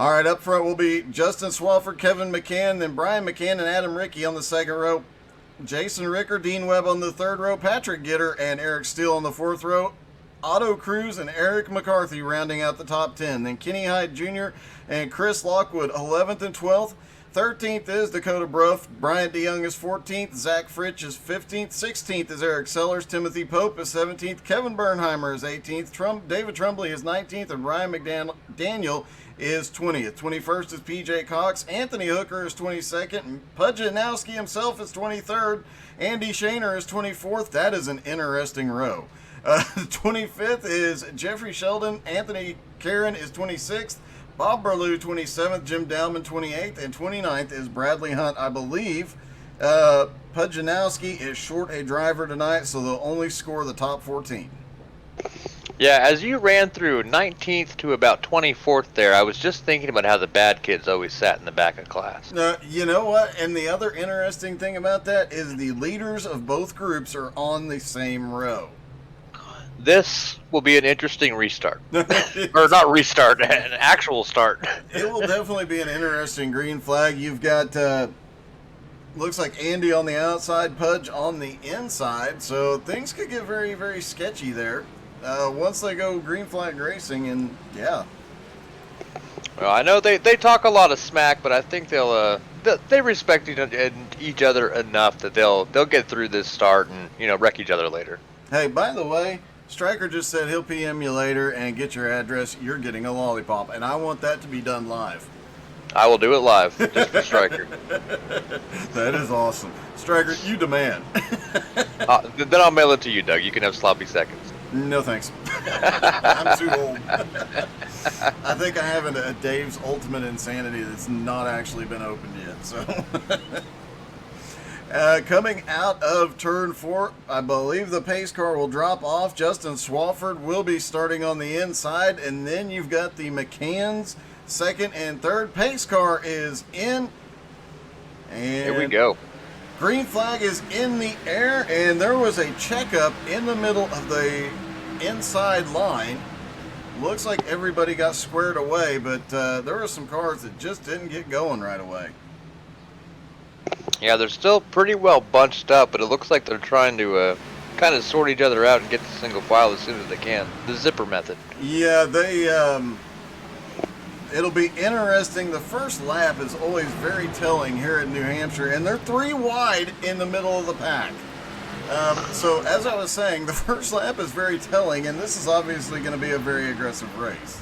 All right, up front will be Justin Swafford, Kevin McCann, then Brian McCann and Adam Rickey on the second row. Jason Ricker, Dean Webb on the third row, Patrick Gitter and Eric Steele on the fourth row. Otto Cruz and Eric McCarthy rounding out the top 10. Then Kenny Hyde Jr. and Chris Lockwood 11th and 12th. 13th is Dakota Bruff. Bryant DeYoung is 14th. Zach Fritsch is 15th. 16th is Eric Sellers. Timothy Pope is 17th. Kevin Bernheimer is 18th. David Trumbley is 19th. And Ryan McDaniel is 20th. 21st is PJ Cox. Anthony Hooker is 22nd. And Pudge Nowski himself is 23rd. Andy Shaner is 24th. That is an interesting row. 25th is Jeffrey Sheldon. Anthony Karen is 26th. Bob Berlew 27th. Jim Dowman 28th. And 29th is Bradley Hunt, I believe. Pujanowski is short a driver tonight, so they'll only score the top 14. Yeah, as you ran through 19th to about 24th there, I was just thinking about how the bad kids always sat in the back of class. You know what? And the other interesting thing about that is the leaders of both groups are on the same row. This will be an interesting restart. Or not restart, an actual start. It will definitely be an interesting green flag. You've got, looks like Andy on the outside, Pudge on the inside. So things could get very, very sketchy there once they go green flag racing. And yeah. Well, I know they talk a lot of smack, but I think they respect each other enough that they'll get through this start and wreck each other later. Hey, by the way, Stryker just said he'll PM you later and get your address. You're getting a lollipop, and I want that to be done live. I will do it live, just for Stryker. That is awesome. Stryker, you demand. Then I'll mail it to you, Doug. You can have sloppy seconds. No, thanks. I'm too old. I think I have a Dave's Ultimate Insanity that's not actually been opened yet, so... coming out of turn 4, I believe the pace car will drop off. Justin Swafford will be starting on the inside, and then you've got the McCanns, second and third. Pace car is in, and here we go. Green flag is in the air, and there was a checkup in the middle of the inside line. Looks like everybody got squared away, but there were some cars that just didn't get going right away. Yeah, they're still pretty well bunched up, but it looks like they're trying to kind of sort each other out and get to single file as soon as they can. The zipper method. Yeah, it'll be interesting. The first lap is always very telling here at New Hampshire, and they're 3 wide in the middle of the pack. So, as I was saying, the first lap is very telling, and this is obviously going to be a very aggressive race.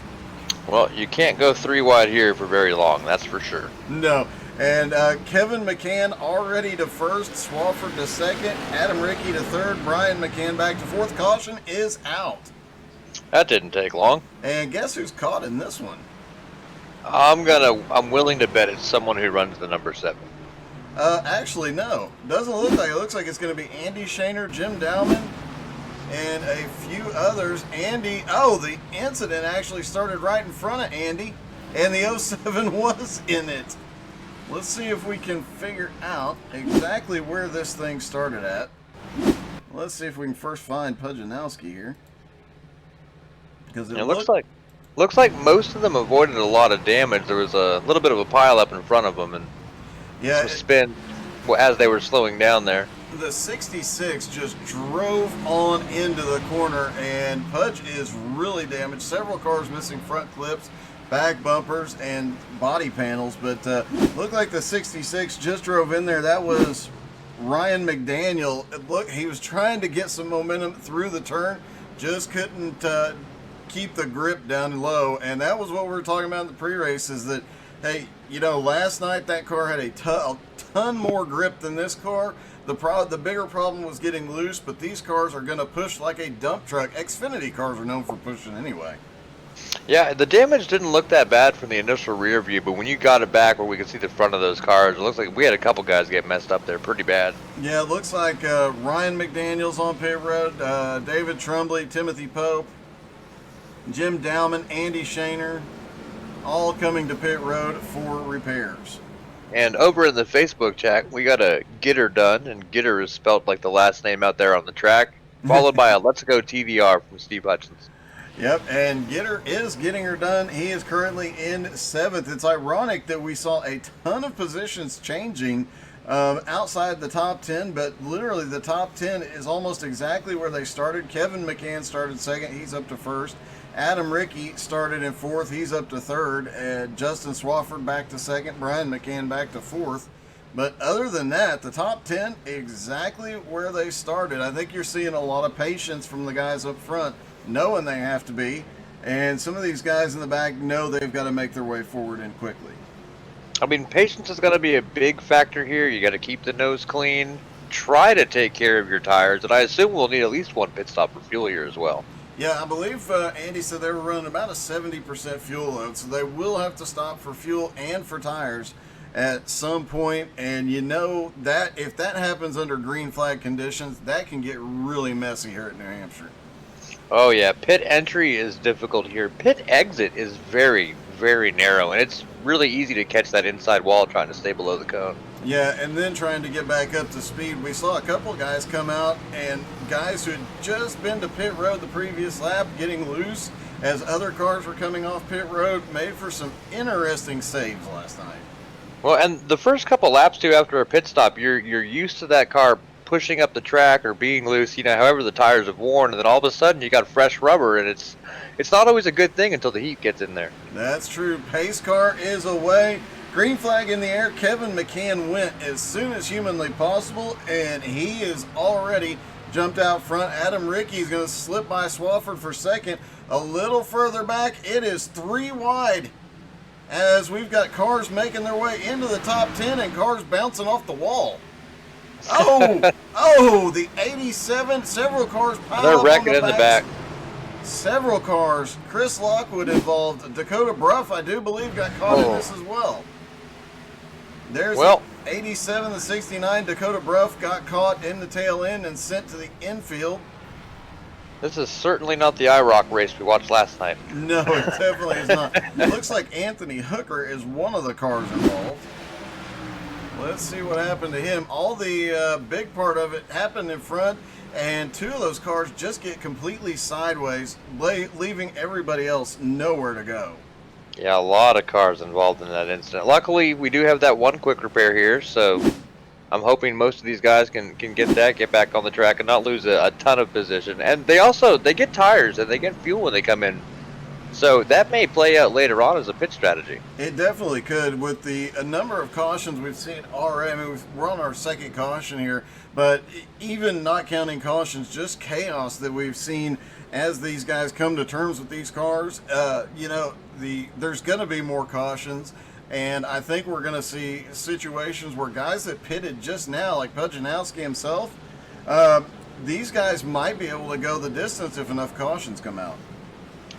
Well, you can't go 3 wide here for very long, that's for sure. No. And Kevin McCann already to first, Swafford to second, Adam Rickey to third, Brian McCann back to fourth. Caution is out. That didn't take long. And guess who's caught in this one? I'm willing to bet it's someone who runs the number 7. Actually, no. Doesn't look like it. Looks like it's going to be Andy Shaner, Jim Dowman, and a few others. The incident actually started right in front of Andy, and the 07 was in it. Let's see if we can figure out exactly where this thing started at. Let's see if we can first find Pujanowski here. Because it looks like most of them avoided a lot of damage. There was a little bit of a pile up in front of them and some spin as they were slowing down there. The 66 just drove on into the corner, and Pudge is really damaged. Several cars missing front clips, back bumpers, and body panels, but looked like the 66 just drove in there. That was Ryan McDaniel. Look, he was trying to get some momentum through the turn, just couldn't keep the grip down low, and that was what we were talking about in the pre-race, is that, hey, last night that car had a ton more grip than this car. The bigger problem was getting loose, but these cars are going to push like a dump truck. Xfinity cars are known for pushing anyway. Yeah, the damage didn't look that bad from the initial rear view, but when you got it back where we could see the front of those cars, it looks like we had a couple guys get messed up there pretty bad. Yeah, it looks like Ryan McDaniel's on pit road, David Trumbley, Timothy Pope, Jim Dowman, Andy Shaner, all coming to pit road for repairs. And over in the Facebook chat, we got a Gitter done, and Gitter is spelt like the last name out there on the track, followed by a Let's Go TDR from Steve Hutchins. Yep, and Gitter is getting her done. He is currently in 7th. It's ironic that we saw a ton of positions changing outside the top 10, but literally the top 10 is almost exactly where they started. Kevin McCann started 2nd. He's up to 1st. Adam Rickey started in 4th. He's up to 3rd. And Justin Swafford back to 2nd. Brian McCann back to 4th. But other than that, the top 10, exactly where they started. I think you're seeing a lot of patience from the guys up front, knowing they have to be. And some of these guys in the back know they've got to make their way forward and quickly. I mean, patience is going to be a big factor here. You got to keep the nose clean. Try to take care of your tires. And I assume we'll need at least one pit stop for fuel here as well. Yeah, I believe Andy said they were running about a 70% fuel load. So they will have to stop for fuel and for tires at some point, and you know that if that happens under green flag conditions, that can get really messy here at New Hampshire. Oh yeah, pit entry is difficult here. Pit exit is very, very narrow, and it's really easy to catch that inside wall trying to stay below the cone. Yeah, and then trying to get back up to speed. We saw a couple of guys come out, and guys who had just been to pit road the previous lap getting loose as other cars were coming off pit road made for some interesting saves last night. Well, and the first couple laps too after a pit stop, you're used to that car pushing up the track or being loose, however the tires have worn, and then all of a sudden you got fresh rubber, and it's not always a good thing until the heat gets in there. That's true. Pace car is away. Green flag in the air. Kevin McCann went as soon as humanly possible, and he is already jumped out front. Adam Rickey is going to slip by Swafford for 2nd. A little further back, it is 3 wide. As we've got cars making their way into the top 10 and cars bouncing off the wall. Oh, the 87, several cars piled They're up wrecking on the in the back. Several cars. Chris Lockwood involved. Dakota Bruff, I do believe, got caught in this as well. There's the 87, the 69. Dakota Bruff got caught in the tail end and sent to the infield. This is certainly not the IROC race we watched last night. No, it definitely is not. It looks like Anthony Hooker is one of the cars involved. Let's see what happened to him. All the big part of it happened in front, and 2 of those cars just get completely sideways, leaving everybody else nowhere to go. Yeah, a lot of cars involved in that incident. Luckily, we do have that one quick repair here, so I'm hoping most of these guys can get back on the track and not lose a ton of position. And they get tires and they get fuel when they come in. So that may play out later on as a pit strategy. It definitely could with the number of cautions we've seen already. I mean, we're on our 2nd caution here, but even not counting cautions, just chaos that we've seen as these guys come to terms with these cars. There's going to be more cautions. And I think we're going to see situations where guys that pitted just now, like Nowski himself, these guys might be able to go the distance if enough cautions come out.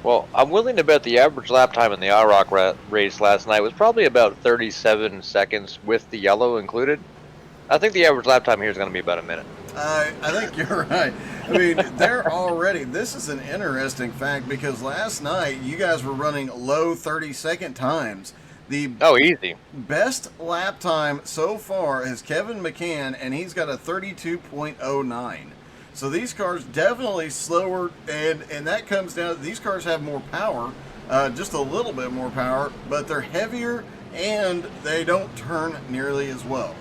Well, I'm willing to bet the average lap time in the IROC race last night was probably about 37 seconds with the yellow included. I think the average lap time here is going to be about a minute. I think you're right. I mean, this is an interesting fact because last night you guys were running low 30-second times. Easy. Best lap time so far is Kevin McCann, and he's got a 32.09. So these cars definitely slower, and that comes down, these cars have more power, just a little bit more power, but they're heavier, and they don't turn nearly as well.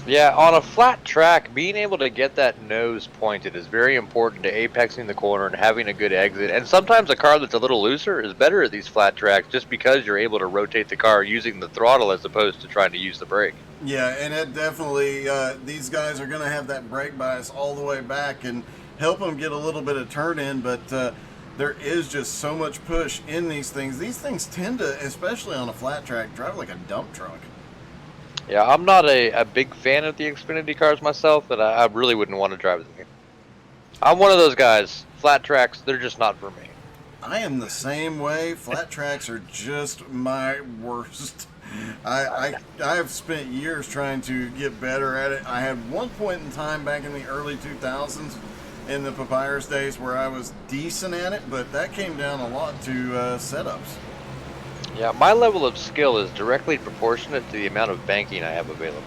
Yeah, on a flat track, being able to get that nose pointed is very important to apexing the corner and having a good exit. And sometimes a car that's a little looser is better at these flat tracks just because you're able to rotate the car using the throttle as opposed to trying to use the brake. Yeah, and it definitely, these guys are going to have that brake bias all the way back and help them get a little bit of turn in, but there is just so much push in these things. These things tend to, especially on a flat track, drive like a dump truck. Yeah, I'm not a big fan of the Xfinity cars myself, but I really wouldn't want to drive them. I'm one of those guys. Flat tracks, they're just not for me. I am the same way. Flat tracks are just my worst. I have spent years trying to get better at it. I had one point in time back in the early 2000s in the Papyrus days where I was decent at it, but that came down a lot to setups. Yeah, my level of skill is directly proportionate to the amount of banking I have available.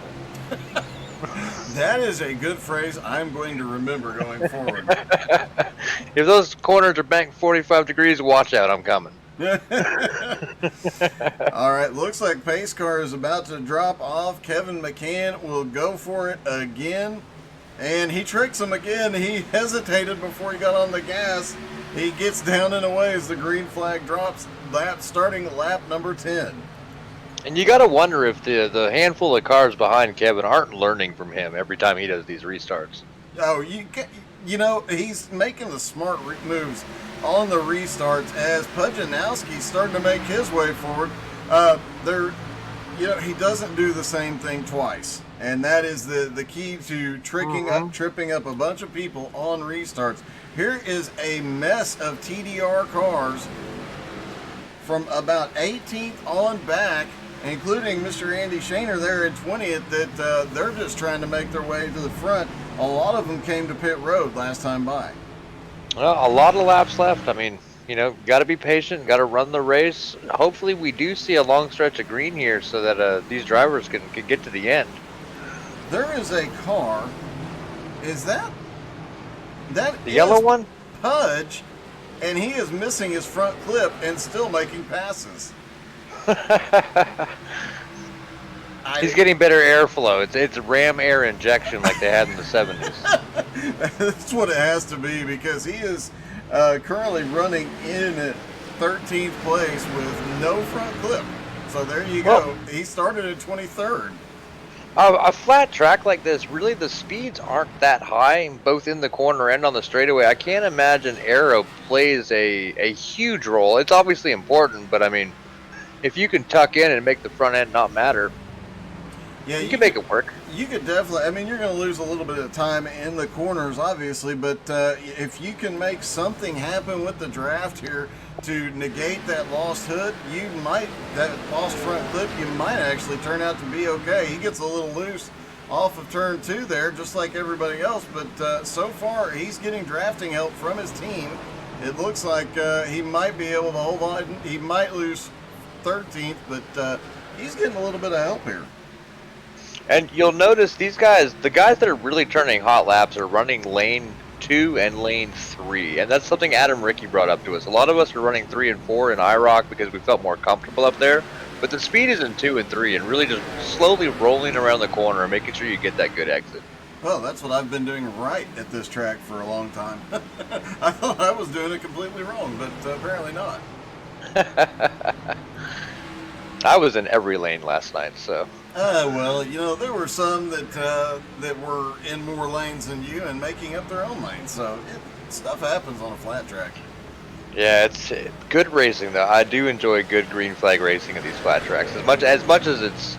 That is a good phrase I'm going to remember going forward. If those corners are banked 45 degrees, watch out, I'm coming. All right, looks like pace car is about to drop off. Kevin McCann will go for it again, and he tricks him again. He hesitated before he got on the gas. He gets down and away as the green flag drops, starting lap number 10. And you got to wonder if the handful of cars behind Kevin aren't learning from him every time he does these restarts. Oh, you know, he's making the smart moves on the restarts as Nowski's starting to make his way forward. He doesn't do the same thing twice, and that is the key to tripping up a bunch of people on restarts. Here is a mess of TDR cars from about 18th on back, including Mr. Andy Shaner there in 20th, that they're just trying to make their way to the front. A lot of them came to pit road last time by. Well, a lot of laps left. I mean, got to be patient, got to run the race. Hopefully we do see a long stretch of green here so that these drivers can get to the end. There is a car. Is that the yellow one? Pudge, and he is missing his front clip and still making passes. He's getting better airflow. It's Ram air injection like they had in the 70s. That's what it has to be, because he is currently running in 13th place with no front clip. So there you go. He started at 23rd. A flat track like this, really the speeds aren't that high, both in the corner and on the straightaway. I can't imagine aero plays a huge role. It's obviously important, but I mean, if you can tuck in and make the front end not matter, yeah, you can make it work. You could definitely. I mean, you're going to lose a little bit of time in the corners, obviously, but if you can make something happen with the draft here to negate that lost hood, that lost front clip, you might actually turn out to be okay. He gets a little loose off of turn 2 there, just like everybody else, but so far he's getting drafting help from his team. It looks like he might be able to hold on. He might lose 13th, but he's getting a little bit of help here. And you'll notice these guys, the guys that are really turning hot laps are running lane 2 and lane 3. And that's something Adam Ricky brought up to us. A lot of us are running 3 and 4 in iRock because we felt more comfortable up there. But the speed is in 2 and 3 and really just slowly rolling around the corner and making sure you get that good exit. Well, that's what I've been doing right at this track for a long time. I thought I was doing it completely wrong, but apparently not. I was in every lane last night, so... well, there were some that were in more lanes than you and making up their own lanes. So stuff happens on a flat track. Yeah, it's good racing though. I do enjoy good green flag racing at these flat tracks. As much as it's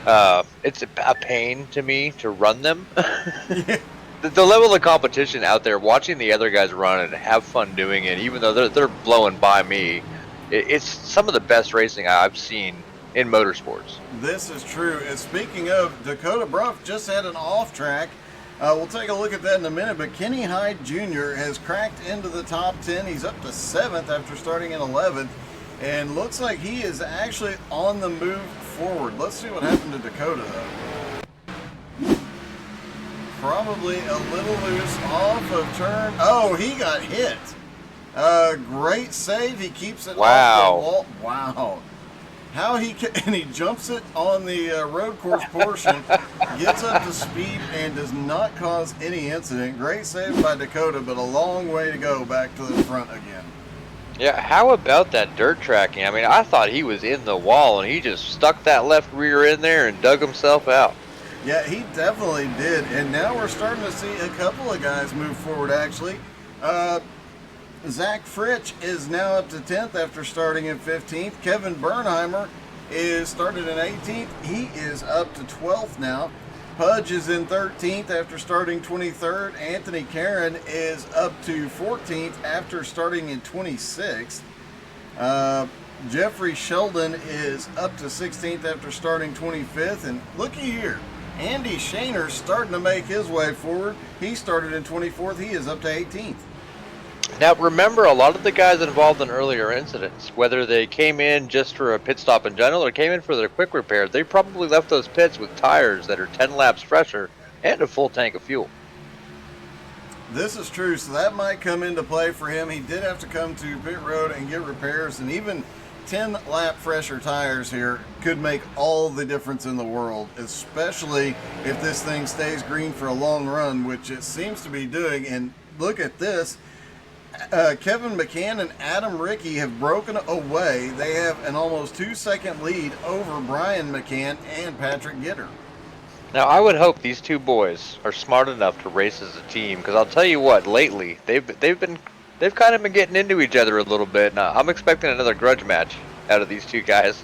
a pain to me to run them. Yeah. The level of competition out there, watching the other guys run and have fun doing it, even though they're blowing by me, it's some of the best racing I've seen in motorsports. This is true. And speaking of, Dakota Bruff just had an off track. We'll take a look at that in a minute, but Kenny Hyde Jr. has cracked into the top 10. He's up to 7th after starting in 11th, and looks like he is actually on the move forward. Let's see what happened to Dakota, though. Probably a little loose off of turn. Oh, he got hit. Great save. He keeps it off the wall. Wow. And he jumps it on the road course portion, gets up to speed, and does not cause any incident. Great save by Dakota, but a long way to go back to the front again. Yeah, how about that dirt tracking? I mean, I thought he was in the wall, and he just stuck that left rear in there and dug himself out. Yeah, he definitely did. And now we're starting to see a couple of guys move forward, actually. Zach Fritsch is now up to 10th after starting in 15th. Kevin Bernheimer is started in 18th. He is up to 12th now. Pudge is in 13th after starting 23rd. Anthony Karen is up to 14th after starting in 26th. Jeffrey Sheldon is up to 16th after starting 25th. And looky here, Andy Shaner starting to make his way forward. He started in 24th. He is up to 18th. Now remember, a lot of the guys involved in earlier incidents, whether they came in just for a pit stop in general or came in for their quick repair, they probably left those pits with tires that are 10 laps fresher and a full tank of fuel. This is true, so that might come into play for him. He did have to come to pit road and get repairs, and even 10 lap fresher tires here could make all the difference in the world, especially if this thing stays green for a long run, which it seems to be doing. And look at this. Kevin McCann and Adam Rickey have broken away. They have an almost 2-second lead over Brian McCann and Patrick Gitter. Now, I would hope these two boys are smart enough to race as a team, because I'll tell you what, lately they've kind of been getting into each other a little bit. Now, I'm expecting another grudge match out of these two guys.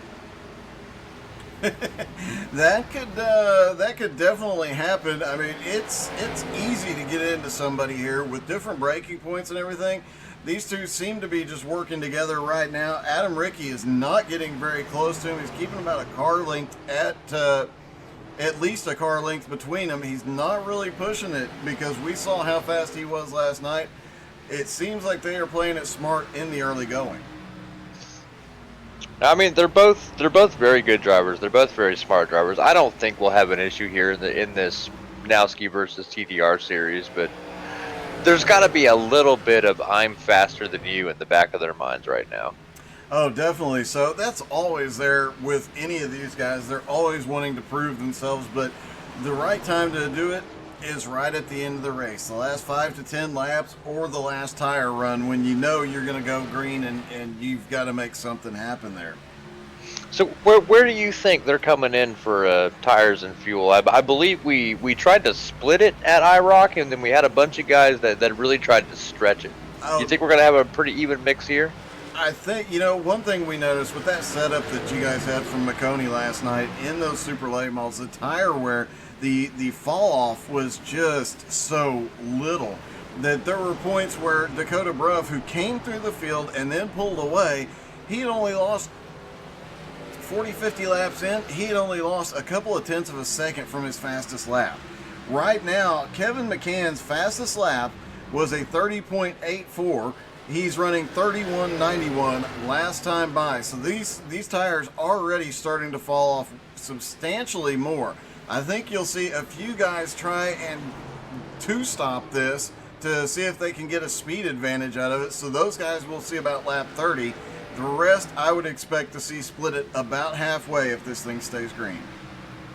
That could definitely happen. I mean, it's easy to get into somebody here with different braking points and everything. These two seem to be just working together right now. Adam Rickey is not getting very close to him. He's keeping about a car length at least a car length between them. He's not really pushing it because we saw how fast he was last night. It seems like they are playing it smart in the early going. I mean, they're both very good drivers. They're both very smart drivers. I don't think we'll have an issue here in this Nowski versus TDR series, but there's got to be a little bit of "I'm faster than you" in the back of their minds right now. Oh, definitely. So that's always there with any of these guys. They're always wanting to prove themselves, but the right time to do it is right at the end of the race. The last 5 to 10 laps or the last tire run when you know you're going to go green and you've got to make something happen there. So where do you think they're coming in for tires and fuel? I believe we tried to split it at iRock, and then we had a bunch of guys that really tried to stretch it. You think we're going to have a pretty even mix here? I think, one thing we noticed with that setup that you guys had from McConey last night in those super late models, the tire wear, the fall off was just so little that there were points where Dakota Bruff, who came through the field and then pulled away, he had only lost 40, 50 laps in, he had only lost a couple of tenths of a second from his fastest lap. Right now, Kevin McCann's fastest lap was a 30.84. He's running 31.91 last time by. So these tires are already starting to fall off substantially more. I think you'll see a few guys try and two-stop this to see if they can get a speed advantage out of it. So those guys we'll see about lap 30. The rest I would expect to see split it about halfway if this thing stays green.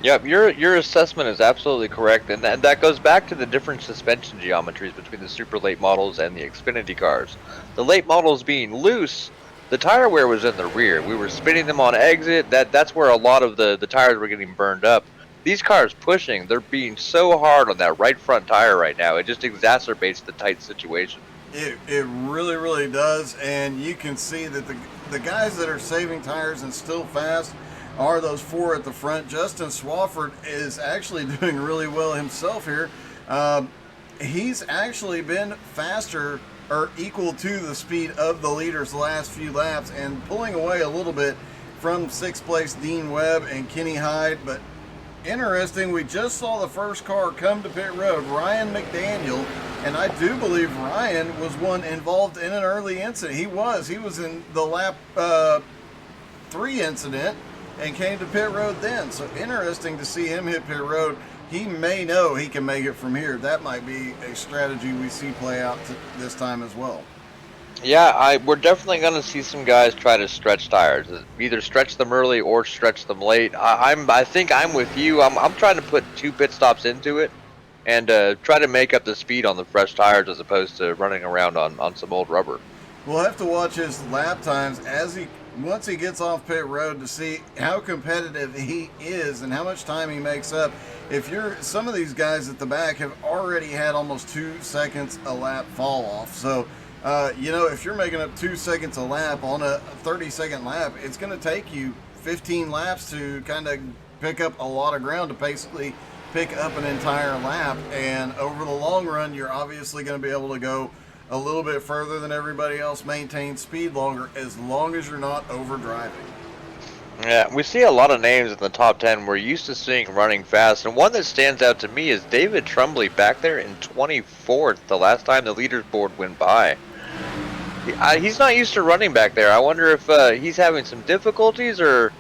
Yep, your assessment is absolutely correct, and that goes back to the different suspension geometries between the super late models and the Xfinity cars. The late models being loose, the tire wear was in the rear. We were spinning them on exit. That's where a lot of the tires were getting burned up. These cars pushing, they're being so hard on that right front tire right now. It just exacerbates the tight situation. It really, really does, and you can see that the guys that are saving tires and still fast are those four at the front. Justin Swafford is actually doing really well himself here. He's actually been faster or equal to the speed of the leaders the last few laps and pulling away a little bit from 6th place Dean Webb and Kenny Hyde. But interesting, we just saw the first car come to pit road, Ryan McDaniel, and I do believe Ryan was one involved in an early incident. He was in the lap 3 incident and came to pit road then. So interesting to see him hit pit road. He may know he can make it from here. That might be a strategy we see play out this time as well. Yeah, we're definitely going to see some guys try to stretch tires, either stretch them early or stretch them late. I think I'm with you. I'm trying to put 2 pit stops into it and try to make up the speed on the fresh tires as opposed to running around on some old rubber. We'll have to watch his lap times once he gets off pit road to see how competitive he is and how much time he makes up. Some of these guys at the back have already had almost 2 seconds a lap fall off. So, if you're making up 2 seconds a lap on a 30-second lap, it's going to take you 15 laps to kind of pick up a lot of ground to basically pick up an entire lap. And over the long run, you're obviously going to be able to go a little bit further than everybody else, maintain speed longer, as long as you're not over driving. Yeah, we see a lot of names in the top 10 we're used to seeing running fast, and one that stands out to me is David Trumbley back there in 24th the last time the leaders board went by. He's not used to running back there. I wonder if he's having some difficulties, or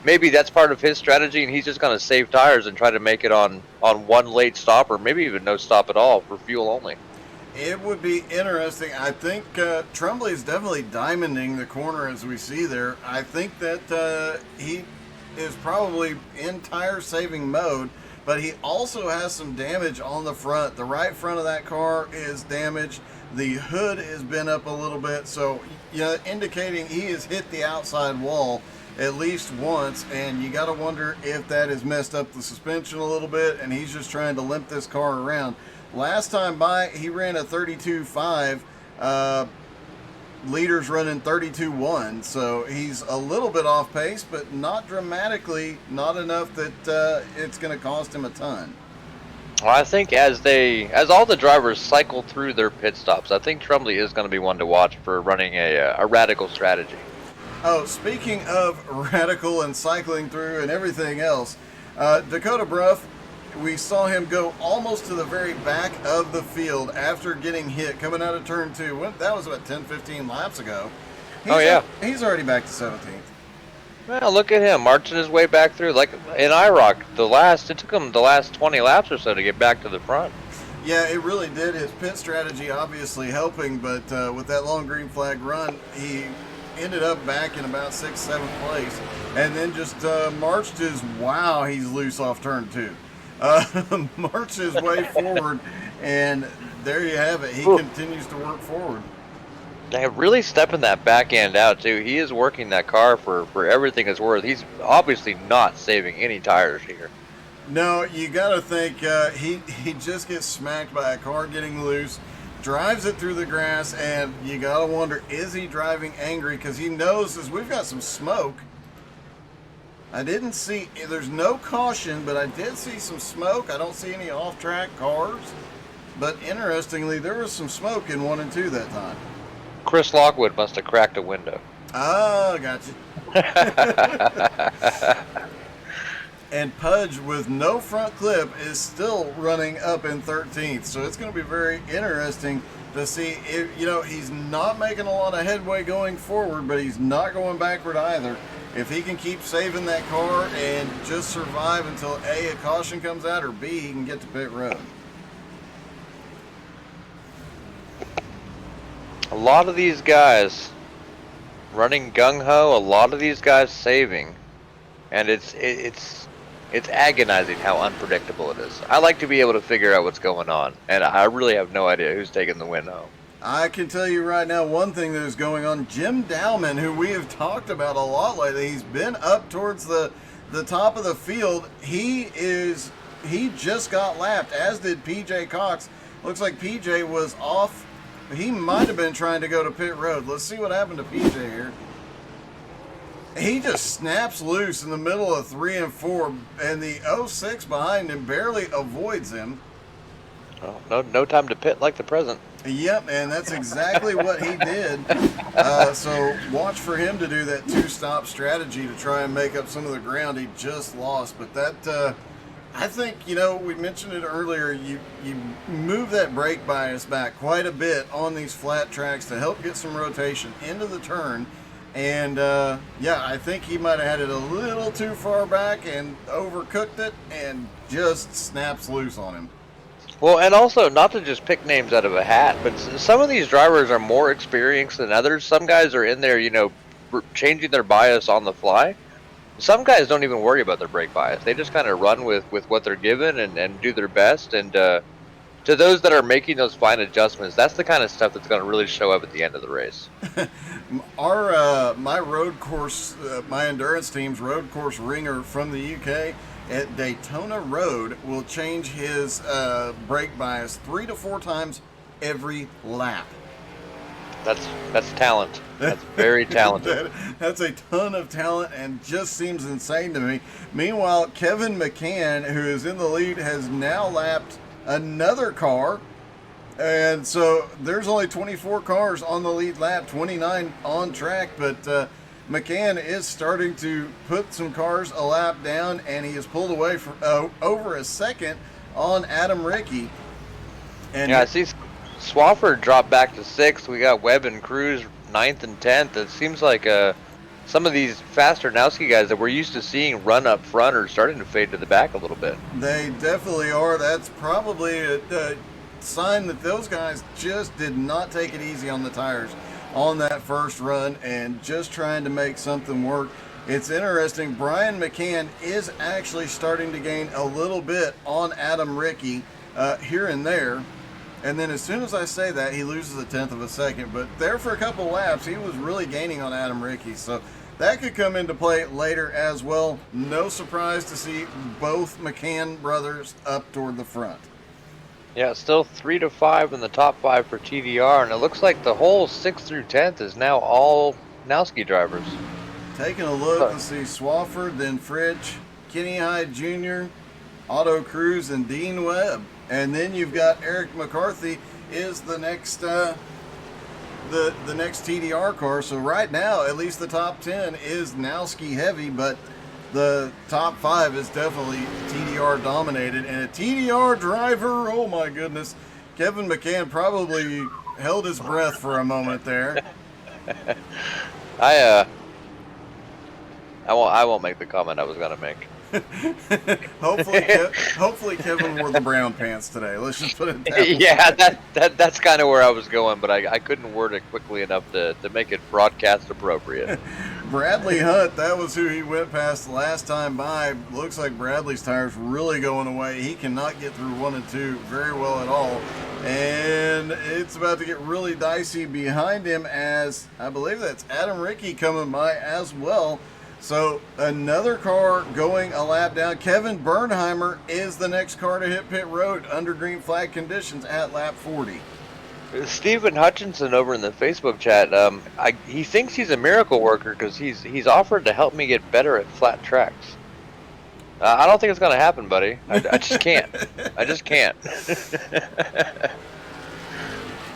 maybe that's part of his strategy and he's just going to save tires and try to make it on one late stop, or maybe even no stop at all for fuel only. It would be interesting. I think Tremblay is definitely diamonding the corner as we see there. I think that he is probably in tire saving mode, but he also has some damage on the front. The right front of that car is damaged. The hood has been up a little bit, so indicating he has hit the outside wall at least once, and you got to wonder if that has messed up the suspension a little bit, and he's just trying to limp this car around. Last time by, he ran a 32.5. Leaders running 32.1, so he's a little bit off pace, but not dramatically, not enough that it's going to cost him a ton. Well, I think as all the drivers cycle through their pit stops, I think Tremblay is going to be one to watch for running a radical strategy. Oh, speaking of radical and cycling through and everything else, Dakota Bruff, we saw him go almost to the very back of the field after getting hit coming out of turn 2. That was about 10-15 laps ago. He's already back to 17th. Well, look at him marching his way back through. Like in IROC, it took him the last 20 laps or so to get back to the front. Yeah, it really did. His pit strategy obviously helping, but with that long green flag run, he ended up back in about 6th, 7th place, and then just marched he's loose off turn 2. Marched his way forward, and there you have it. He continues to work forward. They really stepping that back end out too. He is working that car for everything it's worth. He's obviously not saving any tires here. No, you got to think he just gets smacked by a car getting loose, drives it through the grass, and you got to wonder, is he driving angry? Because he knows as we've got some smoke. I didn't see, there's no caution, but I did see some smoke. I don't see any off-track cars. But interestingly, there was some smoke in 1 and 2 that time. Chris Lockwood must have cracked a window. Oh, gotcha. And Pudge, with no front clip, is still running up in 13th. So it's going to be very interesting to see if, he's not making a lot of headway going forward, but he's not going backward either. If he can keep saving that car and just survive until A, a caution comes out, or B, he can get to pit road. A lot of these guys running gung-ho, a lot of these guys saving, and it's agonizing how unpredictable it is. I like to be able to figure out what's going on, and I really have no idea who's taking the win home. I can tell you right now one thing that is going on. Jim Dowman, who we have talked about a lot lately, he's been up towards the top of the field. He just got lapped, as did PJ Cox. Looks like PJ was off. He might have been trying to go to pit road. Let's see what happened to PJ here. He just snaps loose in the middle of 3 and 4, and the 06 behind him barely avoids him. Oh, no time to pit like the present. Yep, and that's exactly what he did. So watch for him to do that 2-stop strategy to try and make up some of the ground he just lost. But that, I think, we mentioned it earlier, you move that brake bias back quite a bit on these flat tracks to help get some rotation into the turn. And, I think he might have had it a little too far back and overcooked it and just snaps loose on him. Well, and also, not to just pick names out of a hat, but some of these drivers are more experienced than others. Some guys are in there, changing their bias on the fly. Some guys don't even worry about their brake bias. They just kind of run with what they're given and do their best. And to those that are making those fine adjustments, that's the kind of stuff that's going to really show up at the end of the race. My road course, my endurance team's road course ringer from the UK at Daytona Road will change his brake bias 3 to 4 times every lap. That's talent. That's very talented. That's a ton of talent and just seems insane to me. Meanwhile, Kevin McCann, who is in the lead, has now lapped another car. And so there's only 24 cars on the lead lap, 29 on track, but McCann is starting to put some cars a lap down, and he has pulled away for over a second on Adam Rickey. And yeah, I see Swafford dropped back to 6th. We got Webb and Cruz 9th and 10th. It seems like some of these faster Nowski guys that we're used to seeing run up front are starting to fade to the back a little bit. They definitely are. That's probably sign that those guys just did not take it easy on the tires on that first run and just trying to make something work. It's interesting, Brian McCann is actually starting to gain a little bit on Adam Rickey here and there. And then as soon as I say that, he loses a tenth of a second. But there for a couple laps, he was really gaining on Adam Rickey. So that could come into play later as well. No surprise to see both McCann brothers up toward the front. Yeah, still 3 to 5 in the top 5 for TDR, and it looks like the whole 6th through 10th is now all Nowski drivers. Taking a look, let's see, Swafford, then Fritch, Kenny Hyde Jr., Otto Cruz, and Dean Webb. And then you've got Eric McCarthy is the next the next TDR car. So right now, at least the top 10 is Nowski heavy, but the top 5 is definitely TDR dominated. And a TDR driver, oh my goodness, Kevin McCann probably held his breath for a moment there. I won't make the comment I was gonna make. hopefully Kevin wore the brown pants today. Let's just put it that way. Yeah, that's kind of where I was going, but I couldn't word it quickly enough to make it broadcast appropriate. Bradley Hunt, that was who he went past the last time by. Looks like Bradley's tire's really going away. He cannot get through 1 and 2 very well at all. And it's about to get really dicey behind him, as I believe that's Adam Rickey coming by as well. So another car going a lap down. Kevin Bernheimer is the next car to hit pit road under green flag conditions at lap 40. Stephen Hutchinson over in the Facebook chat, he thinks he's a miracle worker because he's offered to help me get better at flat tracks. I don't think it's going to happen, buddy. I just can't. I just can't.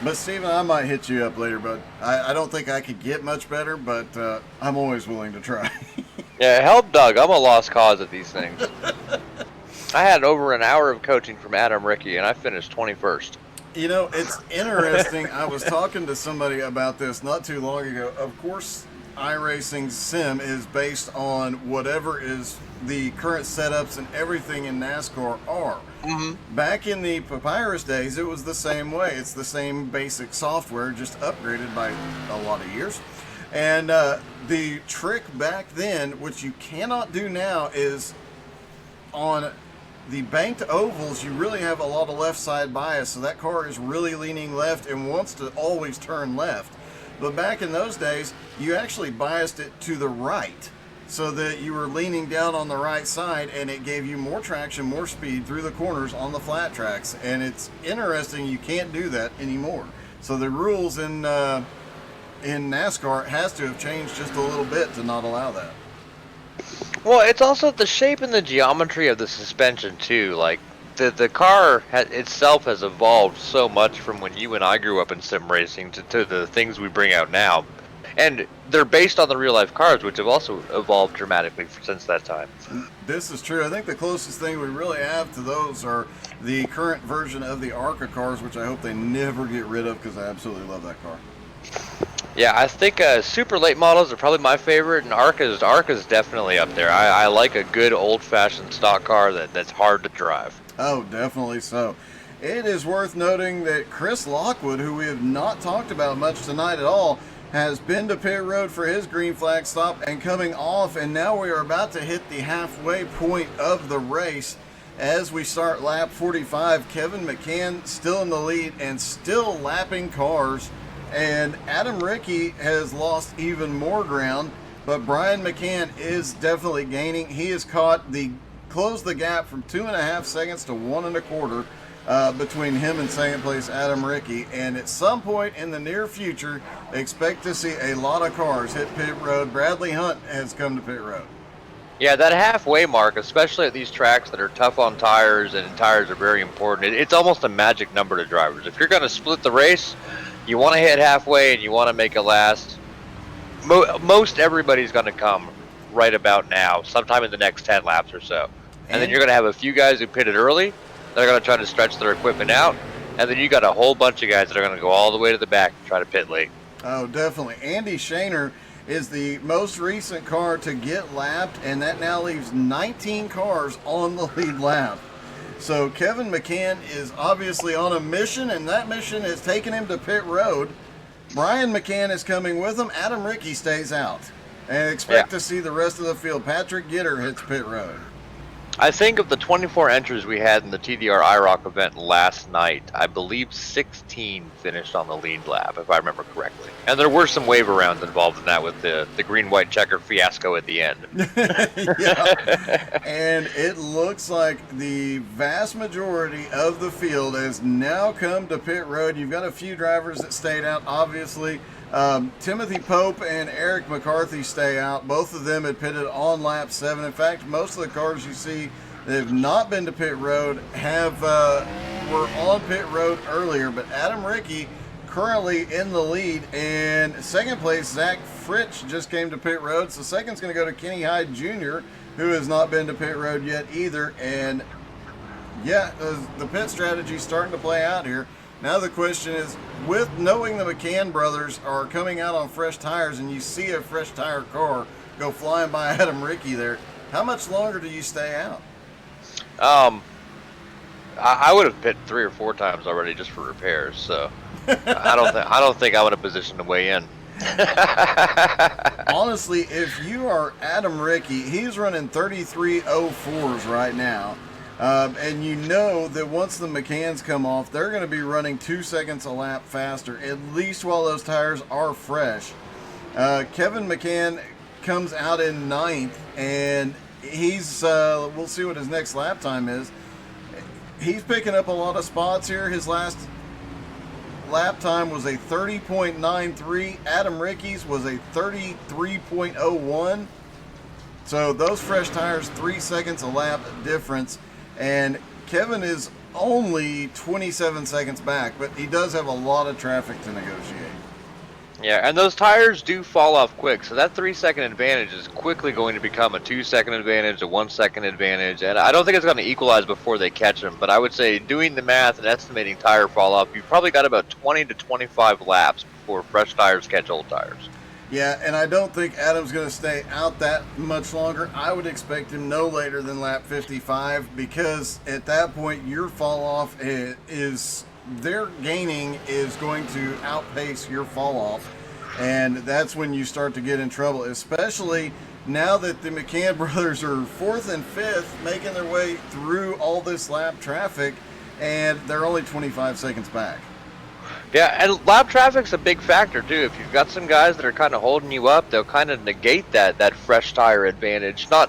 But Stephen, I might hit you up later, but I don't think I could get much better, but I'm always willing to try. Yeah, help Doug. I'm a lost cause at these things. I had over an hour of coaching from Adam Rickey, and I finished 21st. You know, it's interesting. I was talking to somebody about this not too long ago. Of course, iRacing sim is based on whatever is the current setups and everything in NASCAR are. Mm-hmm. Back in the Papyrus days, it was the same way. It's the same basic software, just upgraded by a lot of years. And the trick back then, which you cannot do now, is on the banked ovals, you really have a lot of left side bias. So that car is really leaning left and wants to always turn left. But back in those days, you actually biased it to the right, so that you were leaning down on the right side, and it gave you more traction, more speed through the corners on the flat tracks. And it's interesting, you can't do that anymore. So the rules in NASCAR has to have changed just a little bit to not allow that. Well, it's also the shape and the geometry of the suspension too. Like the car itself has evolved so much from when you and I grew up in sim racing to the things we bring out now. And they're based on the real-life cars, which have also evolved dramatically since that time. This is true. I think the closest thing we really have to those are the current version of the ARCA cars, which I hope they never get rid of because I absolutely love that car. Yeah, I think super late models are probably my favorite, and ARCA's definitely up there. I like a good old-fashioned stock car that's hard to drive. Oh, definitely so. It is worth noting that Chris Lockwood, who we have not talked about much tonight at all, has been to pit road for his green flag stop and coming off, and now we are about to hit the halfway point of the race as we start lap 45. Kevin McCann still in the lead and still lapping cars, and Adam Rickey has lost even more ground, but Brian McCann is definitely gaining. He has closed the gap from 2.5 seconds to 1 1/4 between him and second place Adam Rickey, and at some point in the near future, expect to see a lot of cars hit pit road. Bradley Hunt has come to pit road. Yeah, that halfway mark, especially at these tracks that are tough on tires, and tires are very important, it's almost a magic number to drivers. If you're going to split the race, you want to hit halfway and you want to make it last. Most everybody's going to come right about now, sometime in the next 10 laps or so. And then you're going to have a few guys who pitted early. They're going to try to stretch their equipment out. And then you got a whole bunch of guys that are going to go all the way to the back and try to pit late. Oh, definitely. Andy Shaner is the most recent car to get lapped, and that now leaves 19 cars on the lead lap. So Kevin McCann is obviously on a mission, and that mission has taken him to pit road. Brian McCann is coming with him. Adam Rickey stays out. And expect to see the rest of the field. Patrick Gitter hits pit road. I think of the 24 entries we had in the TDR IROC event last night, I believe 16 finished on the lead lap, if I remember correctly. And there were some wave rounds involved in that with the green-white checker fiasco at the end. Yeah. And it looks like the vast majority of the field has now come to pit road. You've got a few drivers that stayed out, obviously. Timothy Pope and Eric McCarthy stay out. Both of them had pitted on lap 7. In fact, most of the cars you see that have not been to pit road were on pit road earlier. But Adam Rickey currently in the lead, and second place Zach Fritsch just came to pit road. So second's going to go to Kenny Hyde Jr., who has not been to pit road yet either. And yeah, the pit strategy is starting to play out here. Now the question is, with knowing the McCann brothers are coming out on fresh tires, and you see a fresh tire car go flying by Adam Rickey there, how much longer do you stay out? I would have pit 3 or 4 times already just for repairs. So I don't think I'm in a position to weigh in. Honestly, if you are Adam Rickey, he's running 33.04s right now. And you know that once the McCanns come off, they're going to be running 2 seconds a lap faster, at least while those tires are fresh. Kevin McCann comes out in 9th, and he's, we'll see what his next lap time is. He's picking up a lot of spots here. His last lap time was a 30.93. Adam Rickey's was a 33.01. So those fresh tires, 3 seconds a lap difference. And Kevin is only 27 seconds back, but he does have a lot of traffic to negotiate. Yeah, and those tires do fall off quick, so that 3 second advantage is quickly going to become a 2 second advantage, a 1 second advantage, and I don't think it's going to equalize before they catch them, but I would say doing the math and estimating tire fall off, you've probably got about 20 to 25 laps before fresh tires catch old tires. Yeah, and I don't think Adam's going to stay out that much longer. I would expect him no later than lap 55, because at that point your fall off is their gaining is going to outpace your fall off, and that's when you start to get in trouble, especially now that the McCann brothers are 4th and 5th making their way through all this lap traffic, and they're only 25 seconds back. Yeah, and lap traffic's a big factor too. If you've got some guys that are kind of holding you up, they'll kind of negate that fresh tire advantage. Not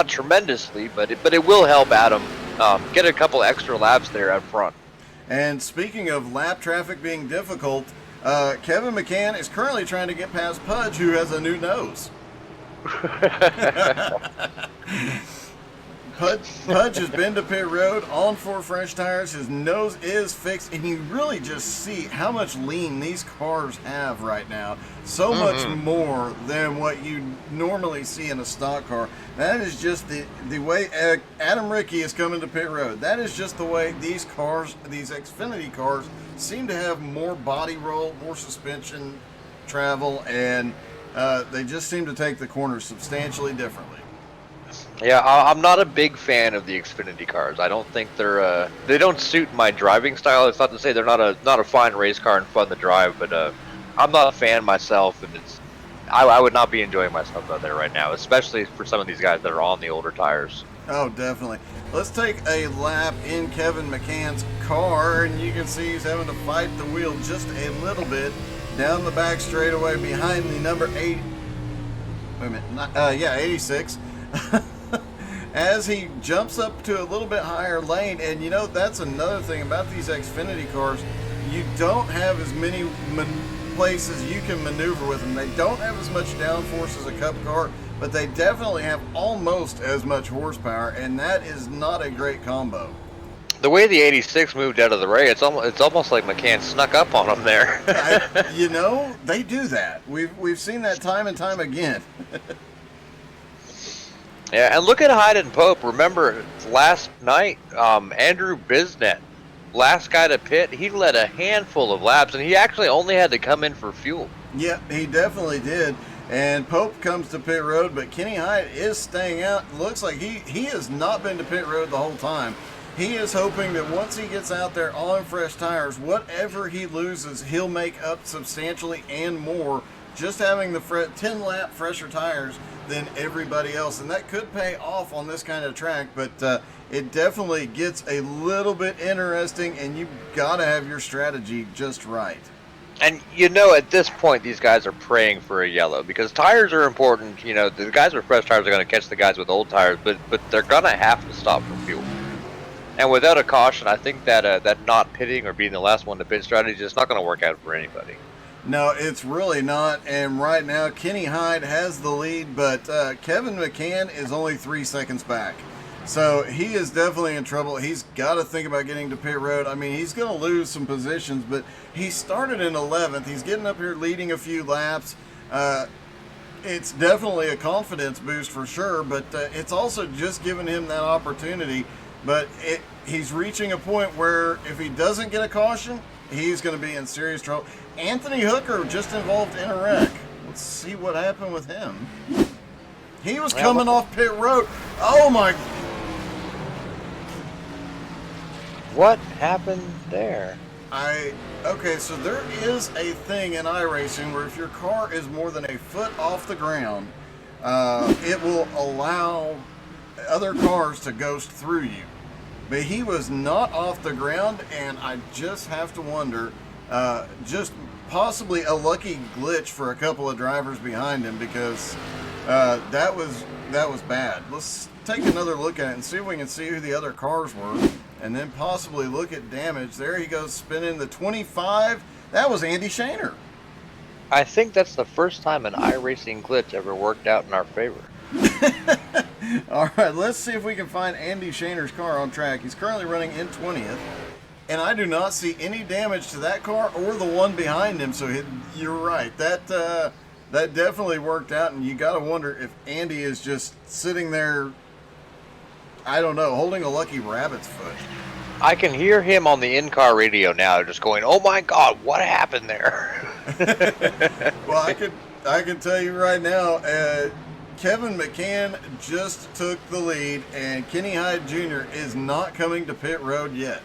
tremendously, but it will help Adam get a couple extra laps there up front. And speaking of lap traffic being difficult, Kevin McCann is currently trying to get past Pudge, who has a new nose. Pudge has been to pit road on 4 fresh tires. His nose is fixed, and you really just see how much lean these cars have right now. So much more than what you normally see in a stock car. That is just the way Adam Rickey is coming to pit road. That is just the way these cars, these Xfinity cars, seem to have more body roll, more suspension travel, and they just seem to take the corners substantially differently. Yeah, I'm not a big fan of the Xfinity cars. I don't think they don't suit my driving style. It's not to say they're not a fine race car and fun to drive, but I'm not a fan myself, and I would not be enjoying myself out there right now, especially for some of these guys that are on the older tires. Oh, definitely. Let's take a lap in Kevin McCann's car, and you can see he's having to fight the wheel just a little bit down the back straightaway behind the number 8. Wait a minute. 86. As he jumps up to a little bit higher lane, and you know, that's another thing about these Xfinity cars. You don't have as many places you can maneuver with them. They don't have as much downforce as a Cup car, but they definitely have almost as much horsepower, and that is not a great combo. The way the 86 moved out of the way, it's almost like McCann snuck up on him there. You know, they do that. We've seen that time and time again. Yeah, and look at Hyde and Pope. Remember, last night, Andrew Bisnet, last guy to pit, he led a handful of laps, and he actually only had to come in for fuel. Yeah, he definitely did. And Pope comes to pit road, but Kenny Hyde is staying out. Looks like he has not been to pit road the whole time. He is hoping that once he gets out there on fresh tires, whatever he loses, he'll make up substantially and more just having the 10-lap fresher tires than everybody else. And that could pay off on this kind of track, but it definitely gets a little bit interesting, and you've got to have your strategy just right. And you know, at this point, these guys are praying for a yellow because tires are important. You know, the guys with fresh tires are going to catch the guys with old tires, but they're going to have to stop for fuel. And without a caution, I think that that not pitting or being the last one to pit strategy is not going to work out for anybody. No, it's really not. And right now, Kenny Hyde has the lead, but Kevin McCann is only 3 seconds back. So he is definitely in trouble. He's got to think about getting to pit road. I mean, he's going to lose some positions, but he started in 11th. He's getting up here leading a few laps. It's definitely a confidence boost for sure, but it's also just giving him that opportunity. But he's reaching a point where if he doesn't get a caution, he's going to be in serious trouble. Anthony Hooker just involved in a wreck. Let's see what happened with him. He was coming off pit road. Oh my! What happened there? Okay, so there is a thing in iRacing where if your car is more than a foot off the ground, it will allow other cars to ghost through you. But he was not off the ground, and I just have to wonder, just possibly a lucky glitch for a couple of drivers behind him, because that was bad. Let's take another look at it and see if we can see who the other cars were, and then possibly look at damage. There he goes, spinning the 25. That was Andy Shaner. I think that's the first time an iRacing glitch ever worked out in our favor. All right, let's see if we can find Andy Shaner's car on track. He's currently running in 20th, and I do not see any damage to that car or the one behind him. So you're right. That definitely worked out, and you got to wonder if Andy is just sitting there, I don't know, holding a lucky rabbit's foot. I can hear him on the in-car radio now, just going, "Oh my God, what happened there?" Well, I can tell you right now, Kevin McCann just took the lead, and Kenny Hyde Jr. is not coming to pit road yet.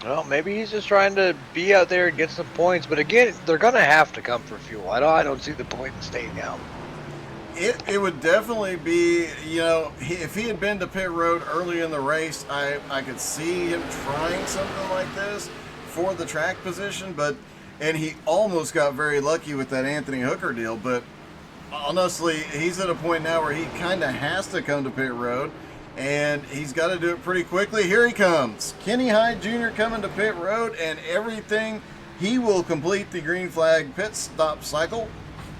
Well, maybe he's just trying to be out there and get some points, but again, they're going to have to come for fuel. I don't see the point in staying out. It would definitely be, you know, if he had been to pit road early in the race, I could see him trying something like this for the track position, and he almost got very lucky with that Anthony Hooker deal, but honestly, he's at a point now where he kind of has to come to pit road, and he's got to do it pretty quickly. Here he comes. Kenny Hyde Jr. coming to pit road, and everything, he will complete the green flag pit stop cycle,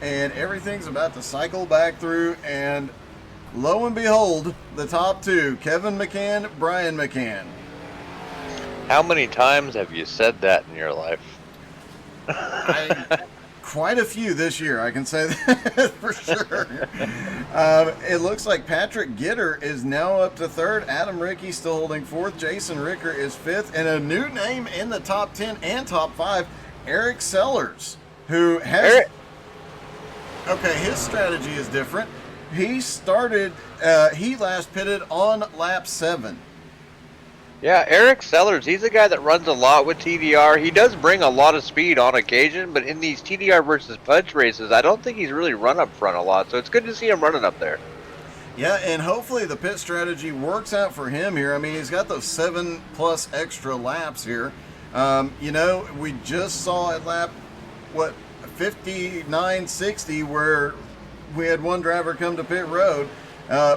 and everything's about to cycle back through, and lo and behold, the top two, Kevin McCann, Brian McCann. How many times have you said that in your life? Quite a few this year, I can say that for sure. It looks like Patrick Gitter is now up to third. Adam Rickey still holding fourth. Jason Ricker is fifth. And a new name in the top 10 and top 5, Eric Sellers, who has... Okay, his strategy is different. He started, he last pitted on lap 7. Yeah, Eric Sellers, he's a guy that runs a lot with TDR. He does bring a lot of speed on occasion, but in these TDR versus Pudge races, I don't think he's really run up front a lot, so it's good to see him running up there. Yeah, and hopefully the pit strategy works out for him here. I mean, he's got those 7+ extra laps here. You know, we just saw at lap, 59.60, where we had one driver come to pit road.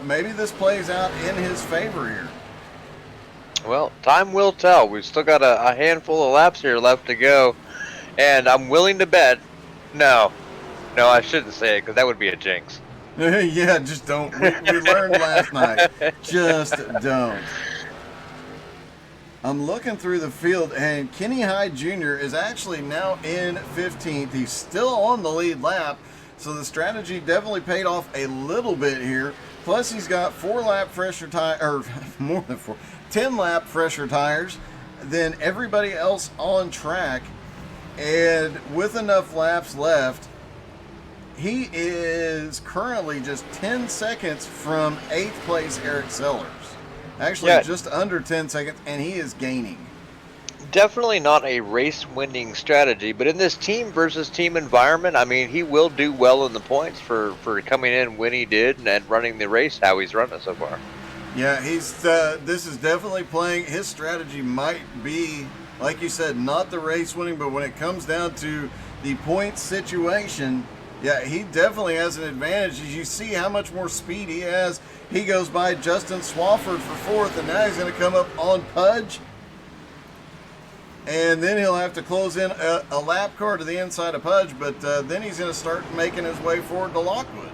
Maybe this plays out in his favor here. Well, time will tell. We've still got a handful of laps here left to go, and I'm willing to bet. No, I shouldn't say it because that would be a jinx. Yeah, just don't. We learned last night. Just don't. I'm looking through the field, and Kenny Hyde Jr. is actually now in 15th. He's still on the lead lap, so the strategy definitely paid off a little bit here. Plus, he's got 4-lap fresher tire, or more than 10-lap fresher tires than everybody else on track, and with enough laps left, he is currently just 10 seconds from 8th place Eric Sellers. Actually, Yeah. just under 10 seconds, and he is gaining. Definitely not a race-winning strategy, but in this team versus team environment, I mean, he will do well in the points for coming in when he did and running the race how he's run it so far. Yeah, this is definitely playing. His strategy might be, like you said, not the race winning, but when it comes down to the point situation, yeah, he definitely has an advantage. As you see how much more speed he has, he goes by Justin Swafford for fourth, and now he's going to come up on Pudge. And then he'll have to close in a lap car to the inside of Pudge, but then he's going to start making his way forward to Lockwood.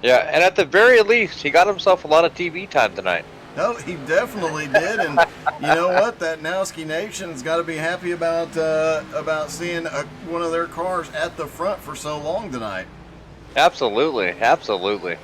Yeah, and at the very least, he got himself a lot of TV time tonight. No, he definitely did, and you know what? That Nowski Nation's got to be happy about seeing one of their cars at the front for so long tonight. Absolutely, absolutely.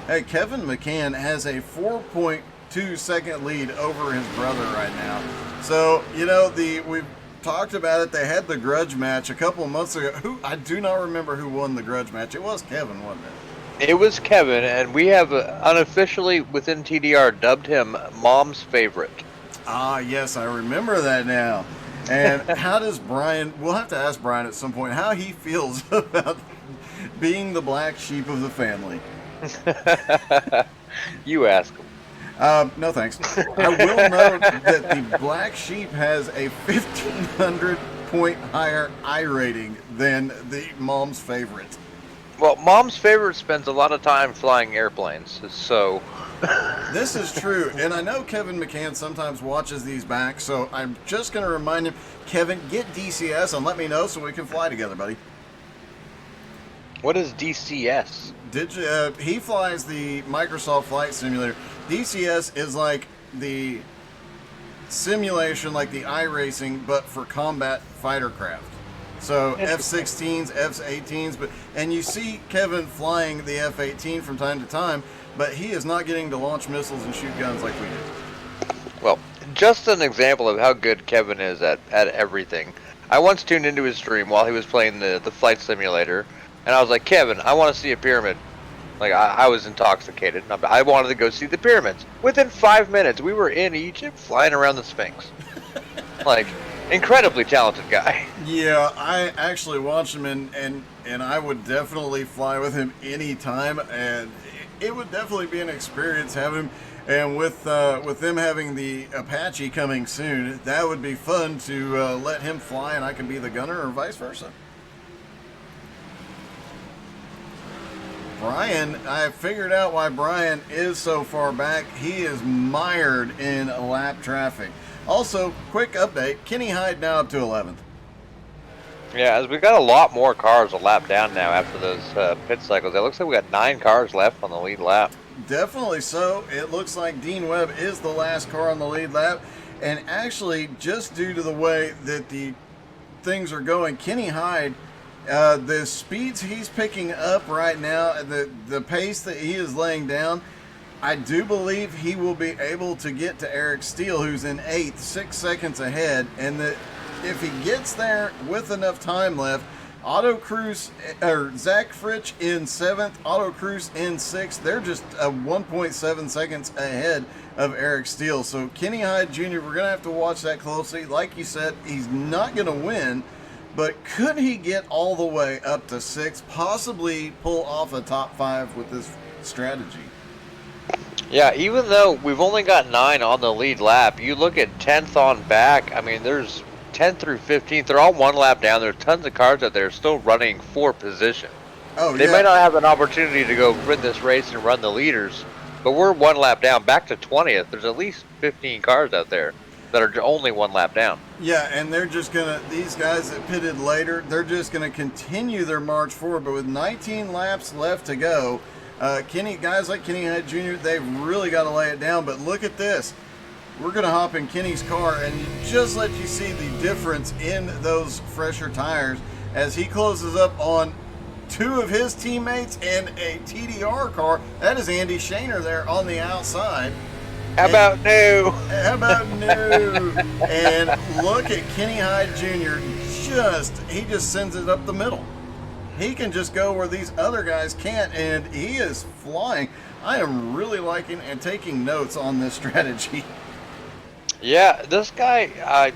Hey, Kevin McCann has a 4.2 second lead over his brother right now. So you know we've talked about it. They had the grudge match a couple of months ago. I do not remember who won the grudge match. It was Kevin, wasn't it? It was Kevin, and we have unofficially within TDR dubbed him Mom's favorite. Ah, yes, I remember that now. And how does Brian, we'll have to ask Brian at some point how he feels about being the black sheep of the family. You ask him. No thanks. I will note that the black sheep has a 1,500 point higher I rating than the Mom's favorite. Well, Mom's favorite spends a lot of time flying airplanes, so... This is true, and I know Kevin McCann sometimes watches these back, so I'm just going to remind him, Kevin, get DCS and let me know so we can fly together, buddy. What is DCS? He flies the Microsoft Flight Simulator. DCS is like the simulation, like the iRacing, but for combat fighter craft. So F-16s, F-18s, and you see Kevin flying the F-18 from time to time, but he is not getting to launch missiles and shoot guns like we do. Well, just an example of how good Kevin is at everything. I once tuned into his stream while he was playing the flight simulator, and I was like, Kevin, I want to see a pyramid. Like, I was intoxicated. I wanted to go see the pyramids. Within 5 minutes, we were in Egypt flying around the Sphinx. Like... incredibly talented guy. Yeah, I actually watched him, and I would definitely fly with him anytime, and it would definitely be an experience having him. And with them having the Apache coming soon, that would be fun to let him fly, and I can be the gunner, or vice versa. Brian, I figured out why Brian is so far back. He is mired in lap traffic. Also, quick update, Kenny Hyde now up to 11th. Yeah, as we got a lot more cars a lap down now after those pit cycles. It looks like we got 9 cars left on the lead lap. Definitely so. It looks like Dean Webb is the last car on the lead lap. And actually, just due to the way that the things are going, Kenny Hyde, the speeds he's picking up right now, the pace that he is laying down, I do believe he will be able to get to Eric Steele, who's in 8th, 6 seconds ahead, and that if he gets there with enough time left, Otto Cruz or Zach Fritsch in 7th, Otto Cruz in 6th, they're just 1.7 seconds ahead of Eric Steele. So Kenny Hyde Jr., we're going to have to watch that closely. Like you said, he's not going to win, but could he get all the way up to 6th, possibly pull off a top 5 with this strategy? Yeah, even though we've only got 9 on the lead lap, you look at 10th on back, I mean, there's 10th through 15th, they're all 1 lap down. There's tons of cars out there still running for position. Oh, They yeah. may not have an opportunity to go win this race and run the leaders, but we're 1 lap down, back to 20th. There's at least 15 cars out there that are only 1 lap down. Yeah, and they're just these guys that pitted later, they're just gonna continue their march forward. But with 19 laps left to go, guys like Kenny Hyde Jr., they've really got to lay it down. But look at this. We're going to hop in Kenny's car and just let you see the difference in those fresher tires as he closes up on 2 of his teammates and a TDR car. That is Andy Shaner there on the outside. How about new? How about new? And look at Kenny Hyde Jr. He just sends it up the middle. He can just go where these other guys can't, and he is flying. I am really liking and taking notes on this strategy. Yeah, this guy,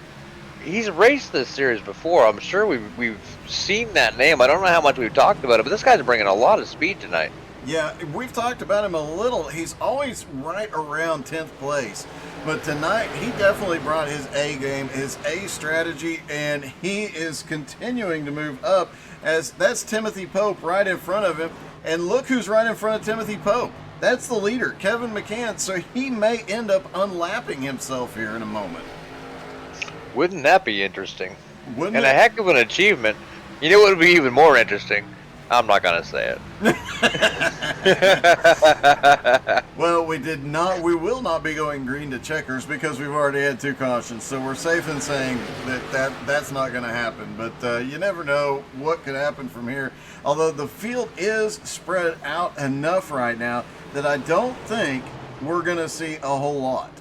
he's raced this series before. I'm sure we've seen that name. I don't know how much we've talked about it, but this guy's bringing a lot of speed tonight. Yeah, we've talked about him a little. He's always right around 10th place. But tonight, he definitely brought his A game, his A strategy, and he is continuing to move up, as that's Timothy Pope right in front of him. And look who's right in front of Timothy Pope. That's the leader, Kevin McCann. So he may end up unlapping himself here in a moment. Wouldn't that be interesting? Wouldn't And it? a heck of an achievement. You know what would be even more interesting? I'm not gonna say it. Well, we will not be going green to checkers because we've already had 2 cautions. So we're safe in saying that's not going to happen. But you never know what could happen from here. Although the field is spread out enough right now that I don't think we're going to see a whole lot.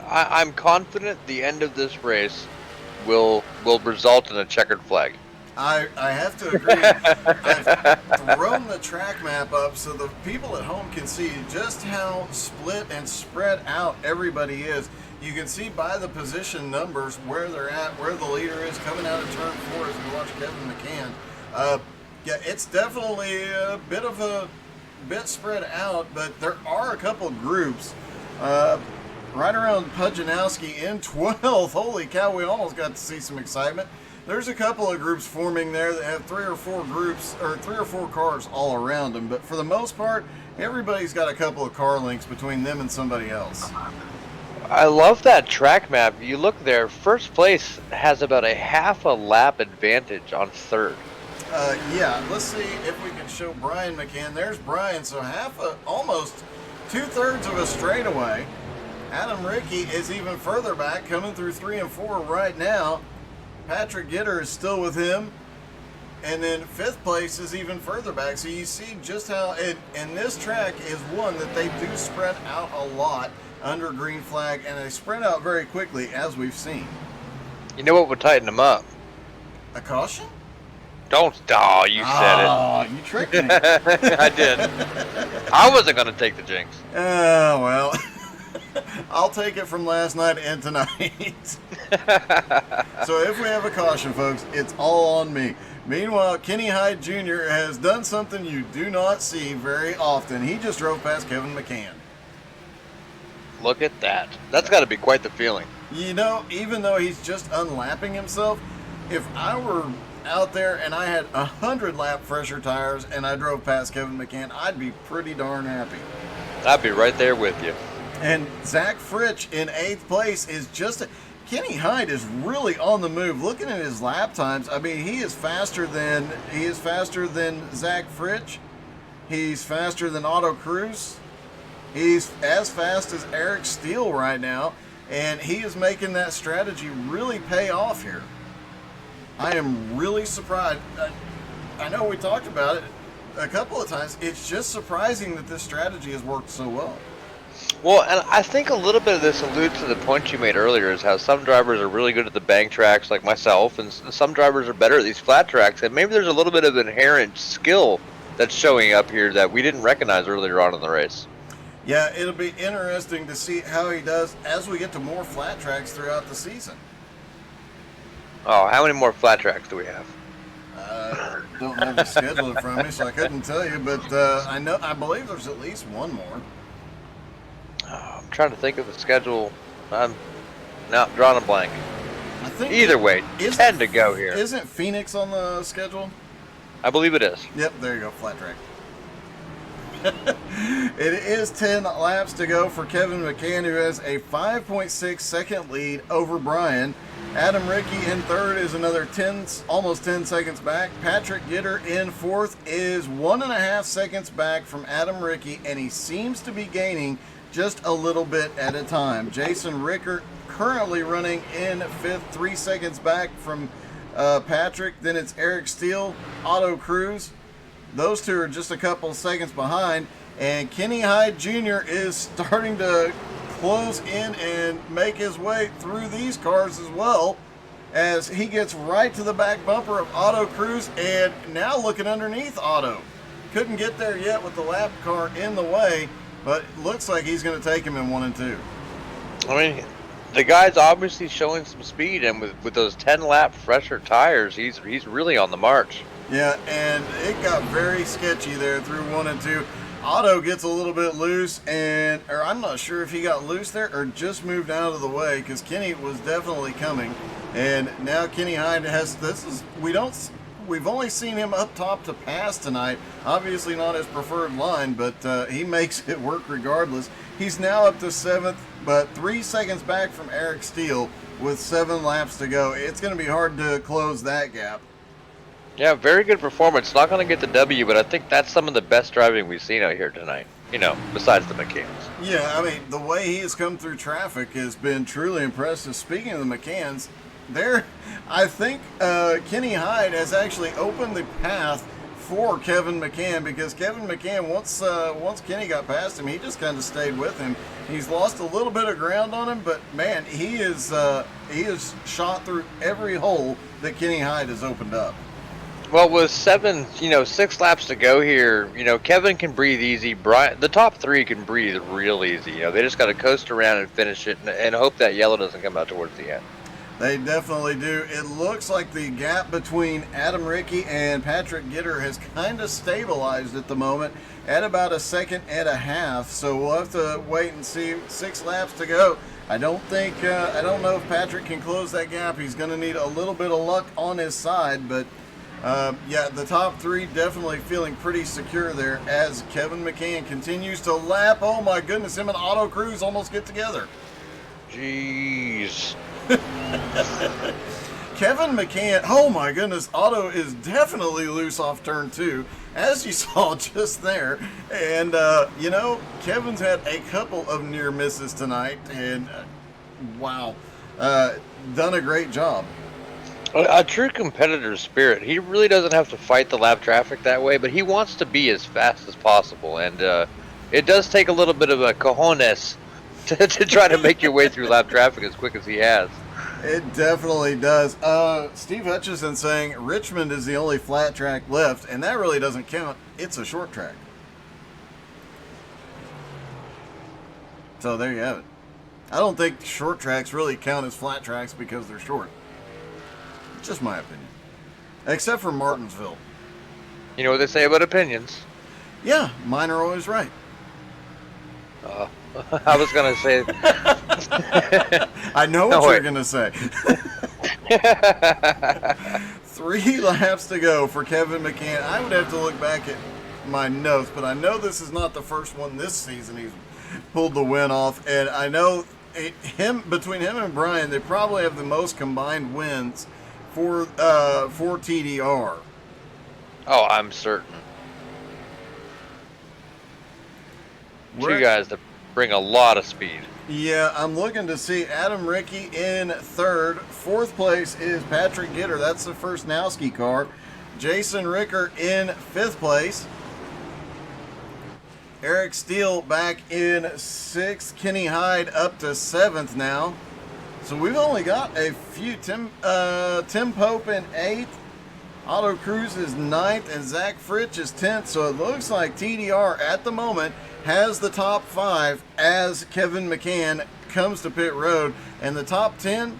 I'm confident the end of this race will result in a checkered flag. I have to agree. I've thrown the track map up so the people at home can see just how split and spread out everybody is. You can see by the position numbers where they're at, where the leader is coming out of turn 4 as we watch Kevin McCann. Yeah, it's definitely a bit spread out, but there are a couple groups right around Nowski in 12th. Holy cow, we almost got to see some excitement. There's a couple of groups forming there that have 3 or 4 groups, or 3 or 4 cars all around them. But for the most part, everybody's got a couple of car links between them and somebody else. I love that track map. You look there, first place has about a half a lap advantage on third. Yeah, let's see if we can show Brian McCann. There's Brian, so almost 2/3 of a straightaway. Adam Rickey is even further back, coming through 3 and 4 right now. Patrick Gitter is still with him. And then 5th place is even further back. So you see just how, and this track is one that they do spread out a lot under green flag, and they spread out very quickly, as we've seen. You know what would tighten them up? A caution? You said it. Oh, you tricked me. I did. I wasn't going to take the jinx. Well, I'll take it from last night and tonight. So if we have a caution, folks, it's all on me. Meanwhile, Kenny Hyde Jr. has done something you do not see very often. He just drove past Kevin McCann. Look at that. That's got to be quite the feeling. You know, even though he's just unlapping himself, if I were out there and I had 100 lap fresher tires and I drove past Kevin McCann, I'd be pretty darn happy. I'd be right there with you. And Zach Fritsch in 8th place is Kenny Hyde is really on the move. Looking at his lap times, I mean, he is faster than Zach Fritsch. He's faster than Otto Cruz. He's as fast as Eric Steele right now, and he is making that strategy really pay off here. I am really surprised. I know we talked about it a couple of times. It's just surprising that this strategy has worked so well. Well, and I think a little bit of this alludes to the point you made earlier, is how some drivers are really good at the bank tracks like myself, and some drivers are better at these flat tracks, and maybe there's a little bit of inherent skill that's showing up here that we didn't recognize earlier on in the race. Yeah, it'll be interesting to see how he does as we get to more flat tracks throughout the season. Oh, how many more flat tracks do we have? Don't have the schedule in front of me, so I couldn't tell you, but I believe there's at least one more. Oh, I'm trying to think of the schedule. I'm not drawing a blank. I think Either way, 10 to go here. Isn't Phoenix on the schedule? I believe it is. Yep, there you go, flat track. It is 10 laps to go for Kevin McCann, who has a 5.6 second lead over Brian. Adam Rickey in 3rd is another almost 10 seconds back. Patrick Gitter in 4th is 1.5 seconds back from Adam Rickey, and he seems to be gaining just a little bit at a time. Jason Rickert currently running in 5th, 3 seconds back from Patrick. Then it's Eric Steele, Otto Cruz. Those two are just a couple seconds behind. And Kenny Hyde Jr. is starting to close in and make his way through these cars as well, as he gets right to the back bumper of Otto Cruz, and now looking underneath Otto. couldn't get there yet with the lap car in the way, but looks like he's going to take him in 1 and 2. I mean, the guy's obviously showing some speed, and with those 10-lap fresher tires, he's really on the march. Yeah, and it got very sketchy there through 1 and 2. Otto gets a little bit loose, or I'm not sure if he got loose there or just moved out of the way, because Kenny was definitely coming. And now Kenny Hyde we've only seen him up top to pass tonight. Obviously not his preferred line, but he makes it work regardless. He's now up to 7th, but 3 seconds back from Eric Steele with 7 laps to go. It's going to be hard to close that gap. Yeah, very good performance. Not going to get the W, but I think that's some of the best driving we've seen out here tonight. Besides the McCanns. Yeah, I mean, the way he has come through traffic has been truly impressive. Speaking of the McCanns, I think Kenny Hyde has actually opened the path for Kevin McCann, because Kevin McCann, once Kenny got past him, he just kind of stayed with him. He's lost a little bit of ground on him, but man, he is shot through every hole that Kenny Hyde has opened up. Well, with 6 laps to go here, Kevin can breathe easy. Brian, the top 3 can breathe real easy. They just got to coast around and finish it, and hope that yellow doesn't come out towards the end. They definitely do. It looks like the gap between Adam Rickey and Patrick Gitter has kind of stabilized at the moment at about 1.5 seconds. So we'll have to wait and see. 6 laps to go. I don't know if Patrick can close that gap. He's going to need a little bit of luck on his side, but yeah, the top 3 definitely feeling pretty secure there as Kevin McCann continues to lap. Oh my goodness, him and Otto Cruz almost get together. Jeez. Kevin McCann, oh my goodness, Otto is definitely loose off turn 2, as you saw just there. And, Kevin's had a couple of near misses tonight, and wow, done a great job. A true competitor's spirit. He really doesn't have to fight the lap traffic that way, but he wants to be as fast as possible. And it does take a little bit of a cojones to try to make your way through lap traffic as quick as he has. It definitely does. Steve Hutchison saying Richmond is the only flat track left, and that really doesn't count. It's a short track. So there you have it. I don't think short tracks really count as flat tracks because they're short. Just my opinion. Except for Martinsville. You know what they say about opinions? Yeah, mine are always right. I was going to say... I know what you're going to say. 3 laps to go for Kevin McCann. I would have to look back at my notes, but I know this is not the first one this season he's pulled the win off. And I know between him and Brian, they probably have the most combined wins for TDR. Oh, I'm certain. Two guys that bring a lot of speed. Yeah, I'm looking to see Adam Rickey in 3rd. 4th place is Patrick Gitter. That's the first Nowski car. Jason Ricker in 5th place. Eric Steele back in 6th. Kenny Hyde up to 7th now. So we've only got a few. Tim Pope in 8th. Otto Cruz is 9th, and Zach Fritsch is 10th. So it looks like TDR at the moment has the top 5 as Kevin McCann comes to pit road. And the top 10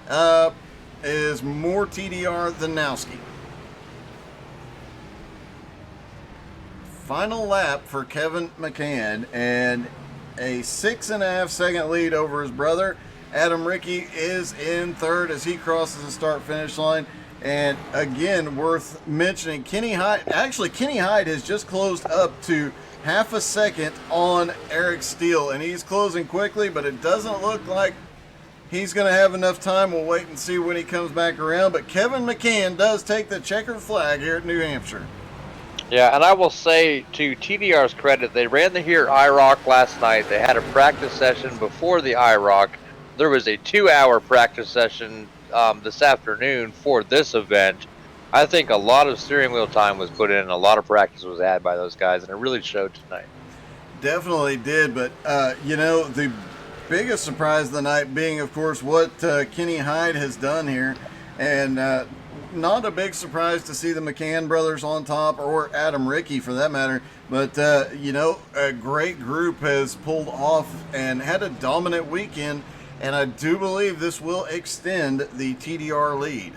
is more TDR than Nowski. Final lap for Kevin McCann, and a 6.5 second lead over his brother. Adam Rickey is in 3rd as he crosses the start-finish line. And again, worth mentioning, Kenny Hyde has just closed up to 0.5 second on Eric Steele, and he's closing quickly, but it doesn't look like he's going to have enough time. We'll wait and see when he comes back around. But Kevin McCann does take the checkered flag here at New Hampshire. Yeah, and I will say, to TDR's credit, they ran the here iRock last night. They had a practice session before the iRock. There was a 2-hour practice session this afternoon for this event. I think a lot of steering wheel time was put in, a lot of practice was had by those guys, and it really showed tonight. Definitely did, but the biggest surprise of the night being, of course, what Kenny Hyde has done here. And not a big surprise to see the McCann brothers on top, or Adam Rickey for that matter. But, a great group has pulled off and had a dominant weekend, and I do believe this will extend the TDR lead.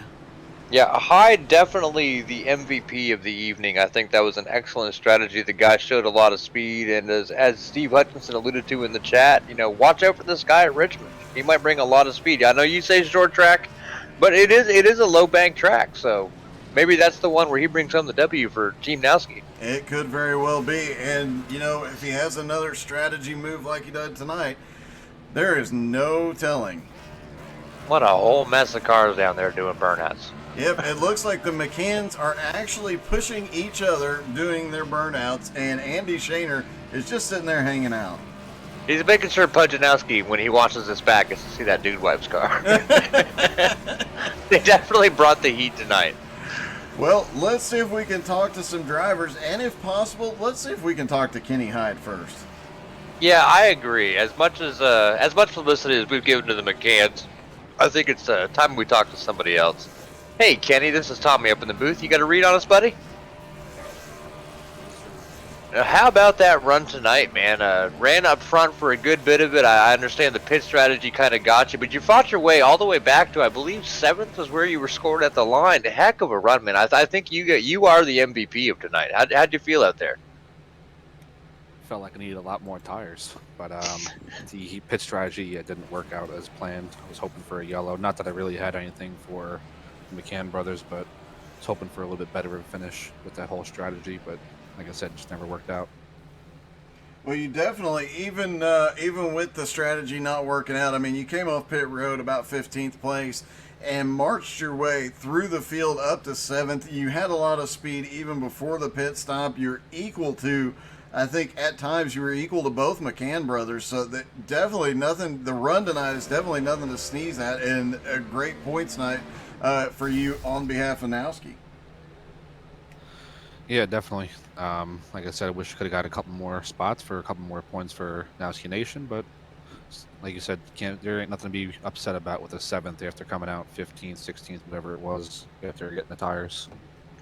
Yeah, Hyde definitely the MVP of the evening. I think that was an excellent strategy. The guy showed a lot of speed, and as Steve Hutchinson alluded to in the chat, watch out for this guy at Richmond. He might bring a lot of speed. I know you say short track, but it is a low bank track, so maybe that's the one where he brings home the W for Team Nowski. It could very well be, and if he has another strategy move like he did tonight, there is no telling. What a whole mess of cars down there doing burnouts. Yep, it looks like the McCanns are actually pushing each other doing their burnouts, and Andy Shaner is just sitting there hanging out. He's making sure Pujanowski, when he watches this back, gets to see that dude wife's car. They definitely brought the heat tonight. Well, let's see if we can talk to some drivers, and if possible, let's see if we can talk to Kenny Hyde first. Yeah, I agree. As much publicity as we've given to the McCanns, I think it's time we talk to somebody else. Hey, Kenny, this is Tommy up in the booth. You got a read on us, buddy? Now, how about that run tonight, man? Ran up front for a good bit of it. I understand the pit strategy kind of got you, but you fought your way all the way back to, I believe, 7th was where you were scored at the line. A heck of a run, man. I think you are the MVP of tonight. How'd you feel out there? Felt like I needed a lot more tires, but the pit strategy didn't work out as planned. I was hoping for a yellow. Not that I really had anything for the McCann brothers, but I was hoping for a little bit better of a finish with that whole strategy, but like I said, it just never worked out. Well, you definitely, even with the strategy not working out, I mean, you came off pit road about 15th place and marched your way through the field up to 7th. You had a lot of speed even before the pit stop. You're equal to, I think at times you were equal to both McCann brothers. So that definitely nothing, the run tonight is definitely nothing to sneeze at, and a great points night for you on behalf of Nowski. Yeah, definitely. Like I said, I wish I could have got a couple more spots for a couple more points for Nowski Nation, but like you said, there ain't nothing to be upset about with a 7th after coming out 15th, 16th, whatever it was, after getting the tires.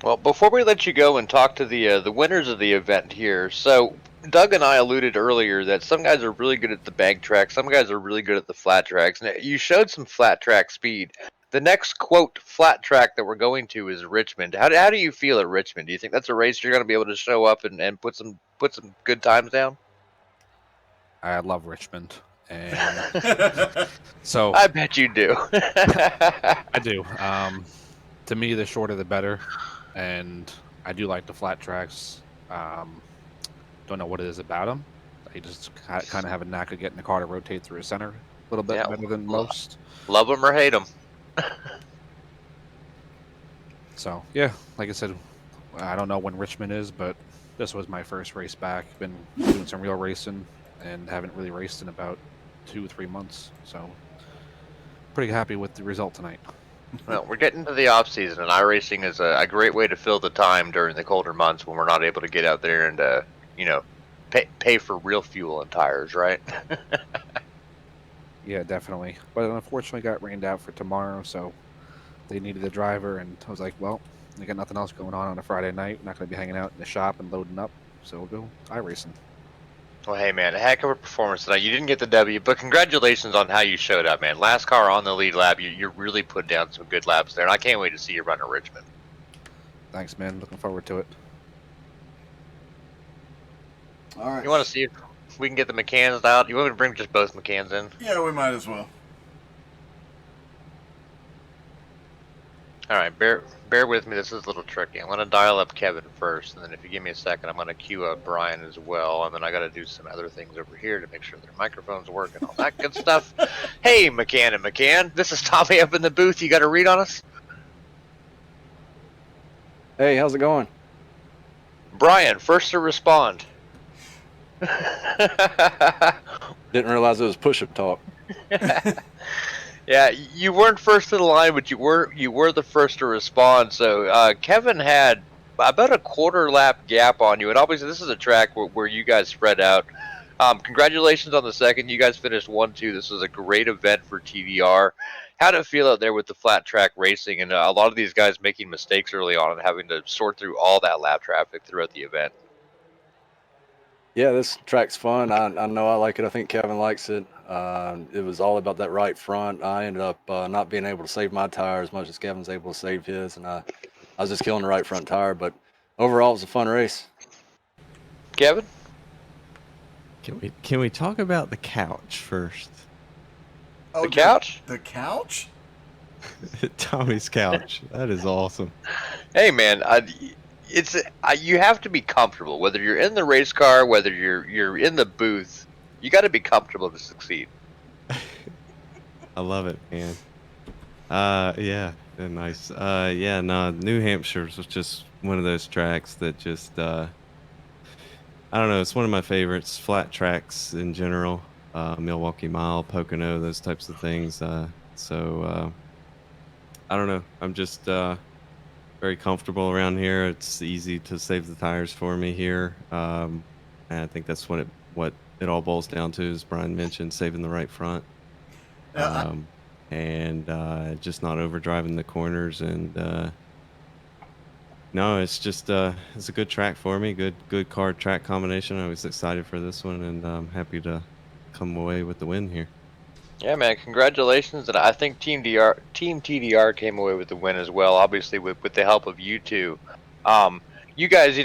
Well, before we let you go and talk to the winners of the event here, so Doug and I alluded earlier that some guys are really good at the bank track, some guys are really good at the flat tracks, and you showed some flat track speed. The next, quote, flat track that we're going to is Richmond. How do you feel at Richmond? Do you think that's a race you're going to be able to show up and put some good times down? I love Richmond, and so I bet you do. I do. To me, the shorter the better, and I do like the flat tracks. Don't know what it is about them. They just kind of have a knack of getting the car to rotate through a center a little bit better than most. Love them or hate them. So, yeah, like I said, I don't know when Richmond is, but this was my first race back. Been doing some real racing and haven't really raced in about 2 or 3 months. So, pretty happy with the result tonight. Well, we're getting to the off season, and iRacing is a great way to fill the time during the colder months when we're not able to get out there and, pay for real fuel and tires, right? Yeah, definitely. But unfortunately got rained out for tomorrow, so they needed a driver, and I was like, well, they got nothing else going on a Friday night. Not going to be hanging out in the shop and loading up, so we'll go iRacing. Well, hey, man, a heck of a performance tonight. You didn't get the W, but congratulations on how you showed up, man. Last car on the lead lap, you really put down some good laps there, and I can't wait to see you run at Richmond. Thanks, man. Looking forward to it. All right. You want to see if we can get the McCanns out? You want me to bring just both McCanns in? Yeah, we might as well. All right, bear with me. This is a little tricky. I'm going to dial up Kevin first, and then if you give me a second, I'm going to queue up Brian as well, and then I got to do some other things over here to make sure their microphones work and all that good stuff. Hey, McCann and McCann, this is Tommy up in the booth. You got a read on us? Hey, how's it going? Brian, first to respond. Didn't realize it was push-up talk. Yeah, you weren't first to the line, but you were the first to respond. So Kevin had about a quarter lap gap on you, and obviously this is a track where you guys spread out. Congratulations on the second. You guys finished 1-2. This was a great event for TDR. How'd it feel out there with the flat track racing and a lot of these guys making mistakes early on and having to sort through all that lap traffic throughout the event? Yeah, this track's fun. I know I like it. I think Kevin likes it. It was all about that right front. I ended up not being able to save my tire as much as Kevin's able to save his, and I was just killing the right front tire. But overall, it was a fun race. Kevin? Can we talk about the couch first? Oh, The couch? The couch? Tommy's couch. That is awesome. Hey man, you have to be comfortable. Whether you're in the race car, whether you're in the booth, you got to be comfortable to succeed. I love it, man. Yeah, they're nice. Yeah, no, New Hampshire's was just one of those tracks that just, I don't know, it's one of my favorites. Flat tracks in general, Milwaukee Mile, Pocono, those types of things. So I don't know. I'm just very comfortable around here. It's easy to save the tires for me here, and I think that's what it all boils down to, as Brian mentioned, saving the right front. And just not overdriving the corners. And no, it's just it's a good track for me. Good car track combination. I was excited for this one, and I'm happy to come away with the win here. Yeah, man, congratulations. And I think Team TDR came away with the win as well, obviously with the help of you two. You guys,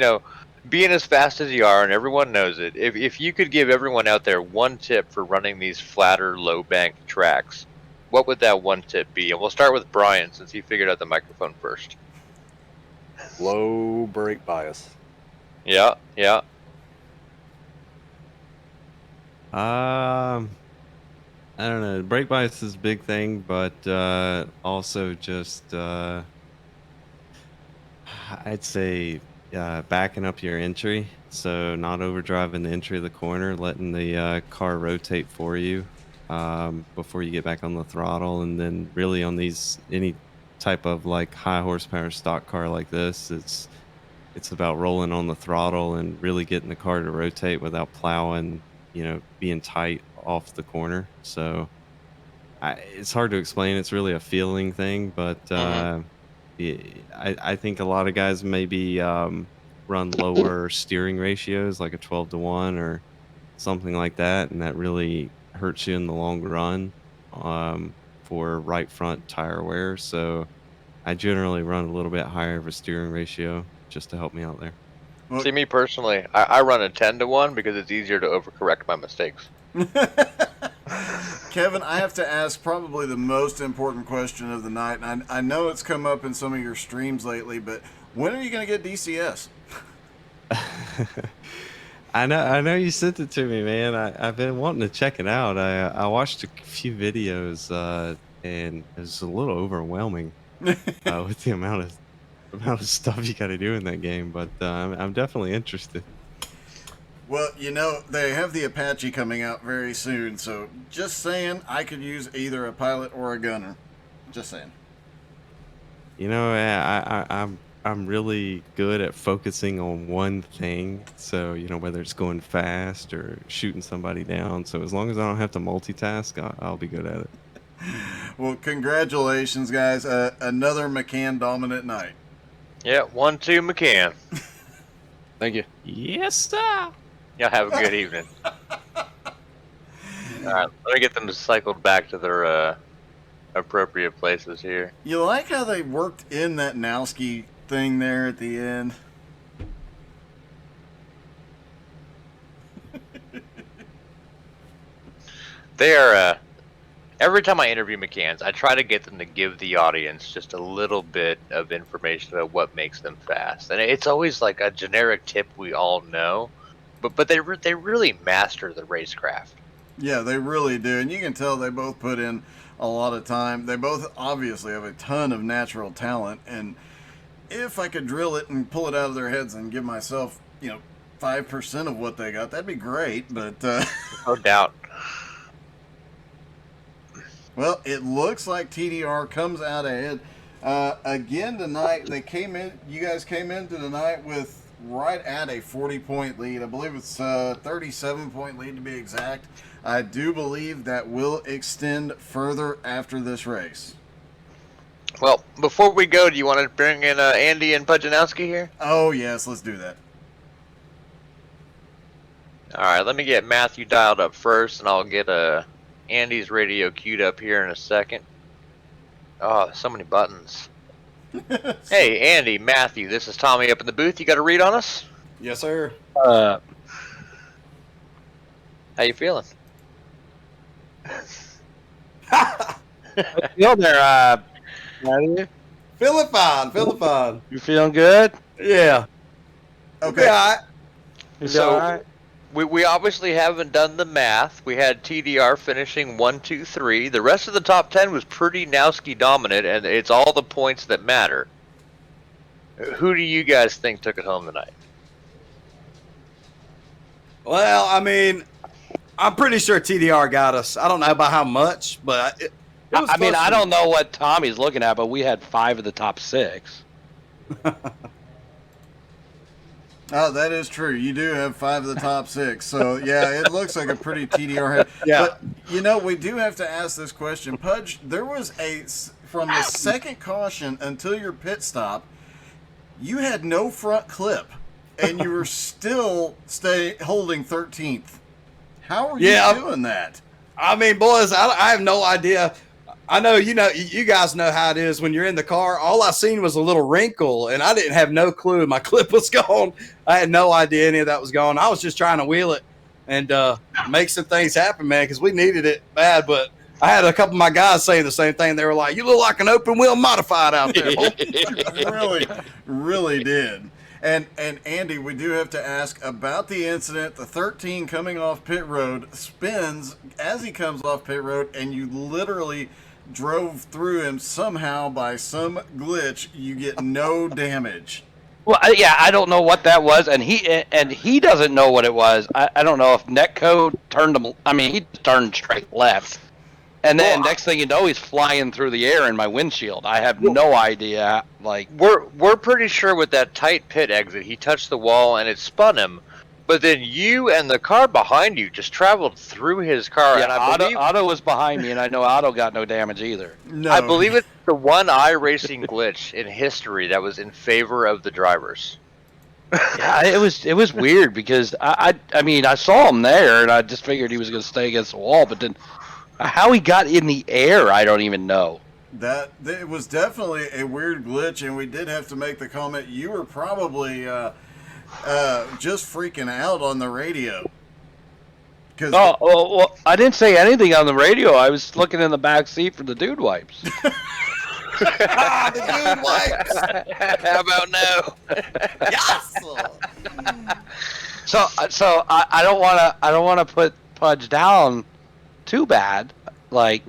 being as fast as you are, and everyone knows it, if you could give everyone out there one tip for running these flatter, low bank tracks, what would that one tip be? And we'll start with Brian, since he figured out the microphone first. Low brake bias. Yeah. I don't know. Brake bias is a big thing, but also just I'd say backing up your entry, so not overdriving the entry of the corner, letting the car rotate for you before you get back on the throttle, and then really on any type of like high horsepower stock car like this, it's about rolling on the throttle and really getting the car to rotate without plowing, being tight off the corner. So it's hard to explain. It's really a feeling thing, but I think a lot of guys maybe run lower steering ratios, like a 12-to-1 or something like that, and that really hurts you in the long run for right front tire wear. So I generally run a little bit higher of a steering ratio just to help me out there. Well, See, me personally, I run a 10-to-1 because it's easier to overcorrect my mistakes. Kevin, I have to ask probably the most important question of the night, and I know it's come up in some of your streams lately, but when are you going to get DCS? I know you sent it to me, man. I've been wanting to check it out. I watched a few videos, and it was a little overwhelming with the amount of stuff you got to do in that game. But I'm definitely interested. Well, they have the Apache coming out very soon, so just saying, I could use either a pilot or a gunner. Just saying. I'm really good at focusing on one thing. So, whether it's going fast or shooting somebody down. So as long as I don't have to multitask, I'll be good at it. Well, congratulations, guys. Another McCann dominant night. Yeah, 1-2 McCann. Thank you. Yes, sir. Y'all have a good evening. Alright, let me get them cycled back to their appropriate places here. You like how they worked in that Nowski thing there at the end? They are, every time I interview McCanns, I try to get them to give the audience just a little bit of information about what makes them fast. And it's always like a generic tip we all know, but they really master the racecraft. Yeah, they really do. And you can tell they both put in a lot of time. They both obviously have a ton of natural talent. And if I could drill it and pull it out of their heads and give myself, 5% of what they got, that'd be great. But No doubt. Well, it looks like TDR comes out ahead. Again tonight, you guys came into the night with right at a 40-point lead. I believe it's 37-point lead to be exact. I do believe that will extend further after this race. Well, before we go, do you want to bring in Andy and Pujanowski here? Oh, yes, let's do that. All right, let me get Matthew dialed up first, and I'll get Andy's radio queued up here in a second. Oh, so many buttons. Hey, Andy, Matthew, this is Tommy up in the booth. You got a read on us? Yes, sir. How you feeling? You there, Matthew? Feeling fine. Feeling fine. You feeling good? Yeah. Okay. All right. You So- all right? We obviously haven't done the math. We had TDR finishing 1, 2, 3. The rest of the top 10 was pretty Nowski dominant, and it's all the points that matter. Who do you guys think took it home tonight? Well, I mean, I'm pretty sure TDR got us. I don't know by how much, but it was I mean, close I to- don't know what Tommy's looking at, but we had 5 of the top 6. Oh, that is true. You do have 5 of the top 6. So, yeah, it looks like a pretty TDR hit. Yeah. But, you know, we do have to ask this question. Pudge, there was from the second caution until your pit stop, you had no front clip, and you were still holding 13th. How are you doing that? I mean, boys, I have no idea. I know, you guys know how it is when you're in the car. All I seen was a little wrinkle, and I didn't have no clue my clip was gone. I had no idea any of that was gone. I was just trying to wheel it and make some things happen, man, because we needed it bad. But I had a couple of my guys saying the same thing. They were like, "You look like an open wheel modified out there." really did. And Andy, we do have to ask about the incident. The 13 coming off pit road spins as he comes off pit road, and you literally drove through him somehow by some glitch. You get no damage. Well, yeah, I don't know what that was, and he doesn't know what it was. I don't know if Netcode turned him. I mean, he turned straight left, and then next thing you know, he's flying through the air in my windshield. I have no idea. Like, We're pretty sure with that tight pit exit, he touched the wall and it spun him. But then you and the car behind you just traveled through his car, and I believe Otto was behind me, and I know Otto got no damage either. No, I believe it's the one iRacing glitch in history that was in favor of the drivers. Yeah, it was weird because I mean I saw him there, and I just figured he was going to stay against the wall, but then how he got in the air, I don't even know. that it was definitely a weird glitch, and we did have to make the comment. You were probably just freaking out on the radio. Well, I didn't say anything on the radio. I was looking in the back seat for the dude wipes. The dude wipes. How about no? Yes. So I don't want to put Pudge down too bad. Like,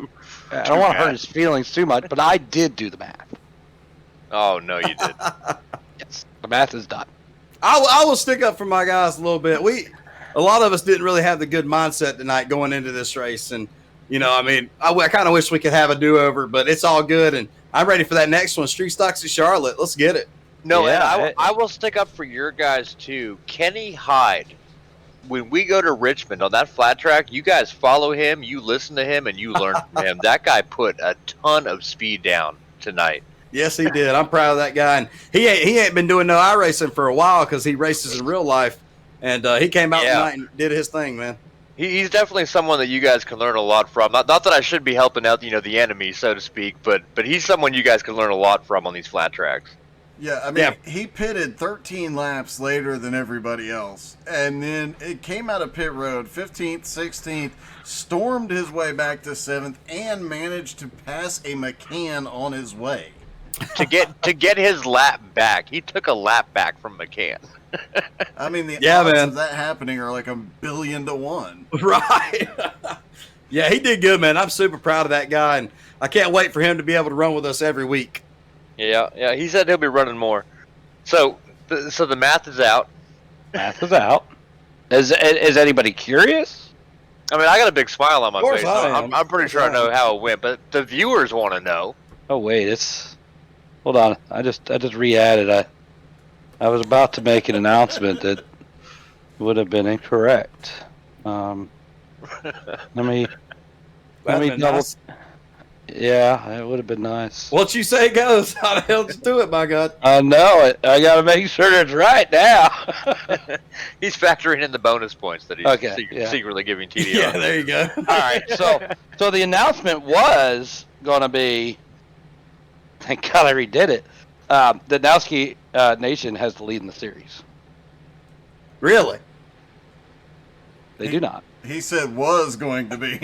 I don't want to hurt his feelings too much, but I did do the math. Oh no, you did. Yes, the math is done. I will stick up for my guys a little bit. A lot of us didn't really have the good mindset tonight going into this race, and I mean, I kind of wish we could have a do-over, but it's all good, and I'm ready for that next one. Street Stocks at Charlotte. Let's get it. No, Yeah, and I will stick up for your guys too. Kenny Hyde. When we go to Richmond on that flat track, you guys follow him, you listen to him, and you learn from him. That guy put a ton of speed down tonight. Yes, he did. I'm proud of that guy, and he ain't been doing no iRacing for a while because he races in real life, and he came out tonight and did his thing, man. He's definitely someone that you guys can learn a lot from. Not that I should be helping out, the enemy, so to speak, but he's someone you guys can learn a lot from on these flat tracks. Yeah, I mean, he pitted 13 laps later than everybody else. And then it came out of pit road, 15th, 16th, stormed his way back to 7th, and managed to pass a McCann on his way. to get his lap back. He took a lap back from McCann. I mean, the Yeah, odds man. of that happening are like 1 billion to 1. Right. Yeah, he did good, man. I'm super proud of that guy, and I can't wait for him to be able to run with us every week. Yeah. He said he'll be running more. So the math is out. Math is out. Is anybody curious? I mean, I got a big smile on my Of course face. I So am. I'm pretty Of sure course I know I am. how it went, but the viewers want to know. Oh wait, hold on. I just re-added. I was about to make an announcement that would have been incorrect. Right Let me That'd been double. nice. Yeah, it would have been nice. What you say goes. How the hell did you do it, my God? I know it. I got to make sure it's right now. He's factoring in the bonus points that he's Okay, yeah. secretly giving TDR. Yeah, there you go. All right, so the announcement was going to be. Thank God I redid it. The Nowski Nation has the lead in the series. Really? They do not. He said was going to be.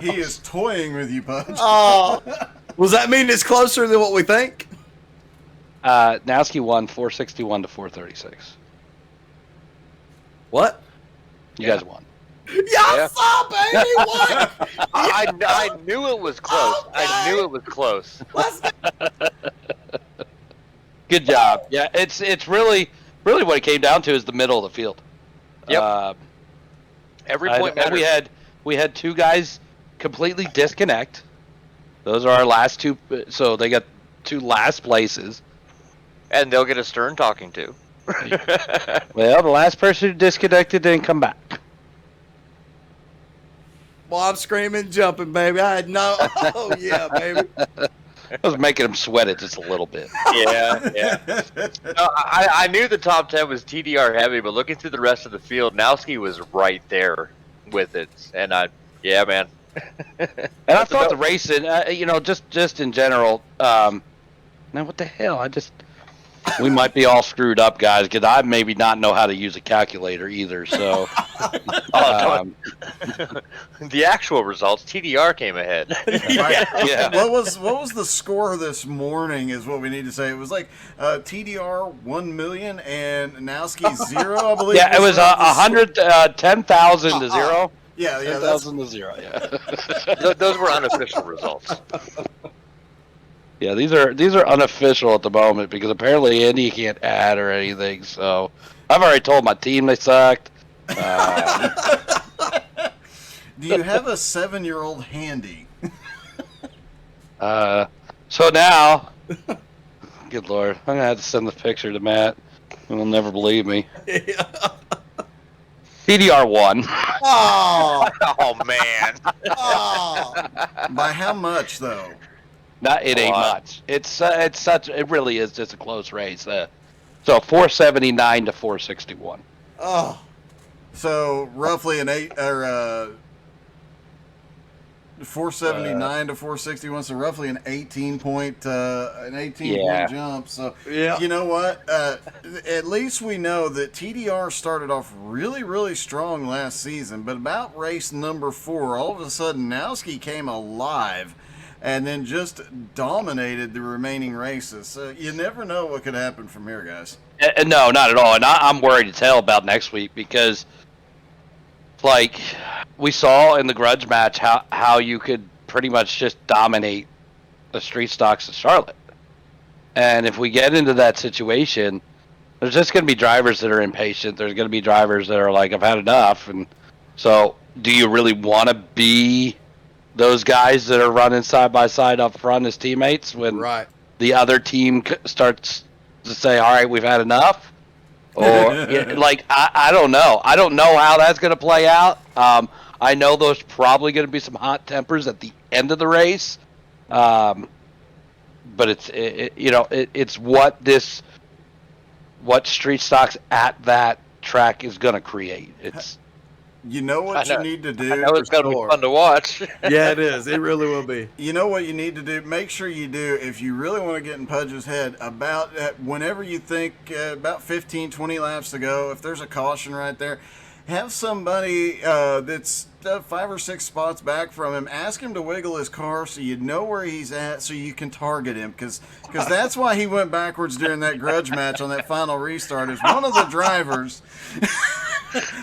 He is toying with you, Pudge. Oh, does that mean it's closer than what we think? Nowski won 461 to 436. What? You guys won. Yes, baby. What? I knew it was close. Okay. I knew it was close. Let's Good job. Yeah, it's really what it came down to is the middle of the field. Yep. Every point matters. We had two guys completely disconnect. Those are our last two. So they got two last places. And they'll get a stern talking to. Well, the last person who disconnected didn't come back. Well, I'm screaming, jumping, baby. I had no. Oh yeah, baby. I was making him sweat it just a little bit. Yeah. No, I knew the top 10 was TDR heavy, but looking through the rest of the field, Nowski was right there with it. And man. And I thought the racing, just in general. Now what the hell? We might be all screwed up, guys, because I maybe not know how to use a calculator either. So, the actual results, TDR came ahead. yeah. What was the score this morning? Is what we need to say. It was like TDR 1 million and Nowski 0, I believe. Yeah, it was 10,000 to 0. Yeah, 10,000 to 0. Yeah. Those were unofficial results. Yeah, these are unofficial at the moment because apparently Andy can't add or anything. So I've already told my team they sucked. Do you have a 7-year-old handy? So now, good Lord, I'm gonna have to send the picture to Matt. He'll never believe me. TDR won. Oh, Oh, man. oh. By how much though? It ain't much. It really is just a close race. So 479 to 461. Oh. So roughly an 479 to 461. So roughly an 18 point jump. So Yeah. you know what? At least we know that TDR started off really, really strong last season, but about race number 4, all of a sudden Nowski came alive and then just dominated the remaining races. So you never know what could happen from here, guys. No, not at all. And I'm worried as hell about next week because, like, we saw in the grudge match how you could pretty much just dominate the street stocks of Charlotte. And if we get into that situation, there's just going to be drivers that are impatient. There's going to be drivers that are like, I've had enough. And so do you really want to be those guys that are running side by side up front as teammates when the other team starts to say, all right, we've had enough? Or I don't know. I don't know how that's going to play out. I know there's probably going to be some hot tempers at the end of the race. But it's what street stocks at that track is going to create. You know what you need to do? I know it's going to be fun to watch. Yeah, it is. It really will be. You know what you need to do? Make sure you do, if you really want to get in Pudge's head, about whenever you think about 15, 20 laps to go, if there's a caution right there, have somebody that's 5 or 6 spots back from him, ask him to wiggle his car so you know where he's at so you can target him. Because that's why he went backwards during that grudge match on that final restart, is one of the drivers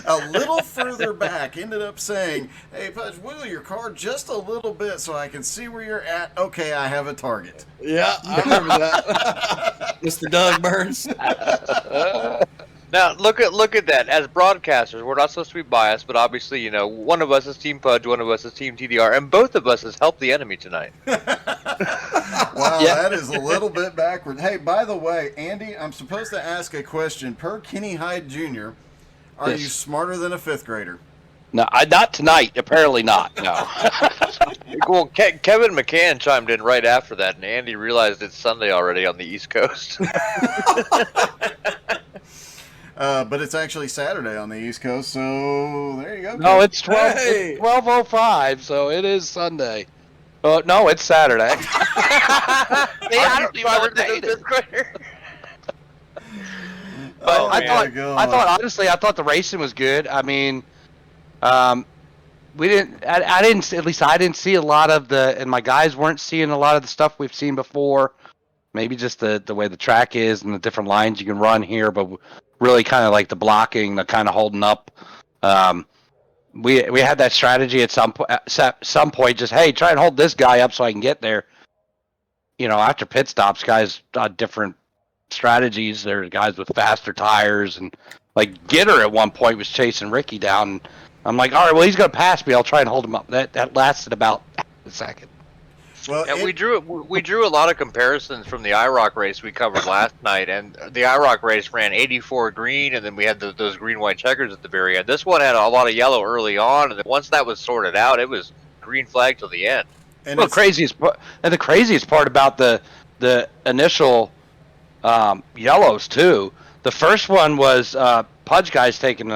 a little further back ended up saying, hey, Pudge, wiggle your car just a little bit so I can see where you're at. Okay, I have a target. Yeah, I remember that. Mr. Doug Burns. Now, look at that. As broadcasters, we're not supposed to be biased, but obviously, one of us is Team Pudge, one of us is Team TDR, and both of us has helped the enemy tonight. Wow, that is a little bit backward. Hey, by the way, Andy, I'm supposed to ask a question. Per Kenny Hyde Jr., are you smarter than a 5th grader? No, not tonight. Apparently not. No. Well, Kevin McCann chimed in right after that, and Andy realized it's Sunday already on the East Coast. But it's actually Saturday on the East Coast, so there you go. No, Kev. it's 12. Hey! It's 12:05, so it is Sunday. Oh no, it's Saturday. I don't even know what day it is. But Oh, I my thought God. honestly, I thought the racing was good. I mean, we didn't. I didn't. At least I didn't see a lot of the, and my guys weren't seeing a lot of the stuff we've seen before. Maybe just the way the track is and the different lines you can run here, but really kind of like the blocking, the kind of holding up. We had that strategy at some point. Just hey, try and hold this guy up so I can get there. You know, after pit stops, guys different strategies. There's guys with faster tires, and like Gitter at one point was chasing Ricky down. I'm like, all right, well he's gonna pass me. I'll try and hold him up. That lasted about a second. Well, And we drew a lot of comparisons from the IROC race we covered last night, and the IROC race ran 84 green, and then we had those green-white checkers at the very end. This one had a lot of yellow early on, and then once that was sorted out, it was green flag till the end. and Well, it's- the craziest part about the initial yellows too. The first one was Pudge guys taking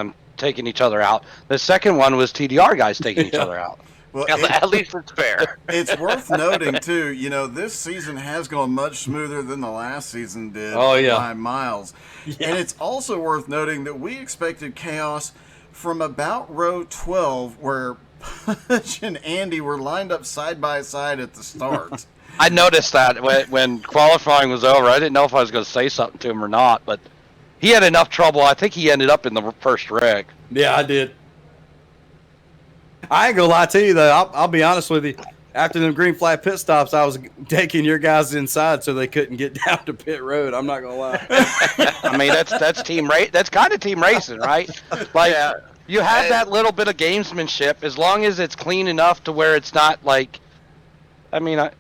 each other out. The second one was TDR guys taking each other out. well, At least it's fair. it's worth noting too. You know, this season has gone much smoother than the last season did. Oh, yeah. By miles. And it's also worth noting that we expected chaos from about row 12, where Pudge and Andy were lined up side by side at the start. I noticed that when qualifying was over. I didn't know if I was going to say something to him or not, but he had enough trouble. I think he ended up in the first rig. Yeah, I did. I ain't gonna lie to you though. I'll be honest with you. After them green flag pit stops, I was taking your guys inside so they couldn't get down to pit road. I'm not gonna lie. I mean, that's team race. That's kind of team racing, right? Like you have that little bit of gamesmanship as long as it's clean enough to where it's not like. I mean,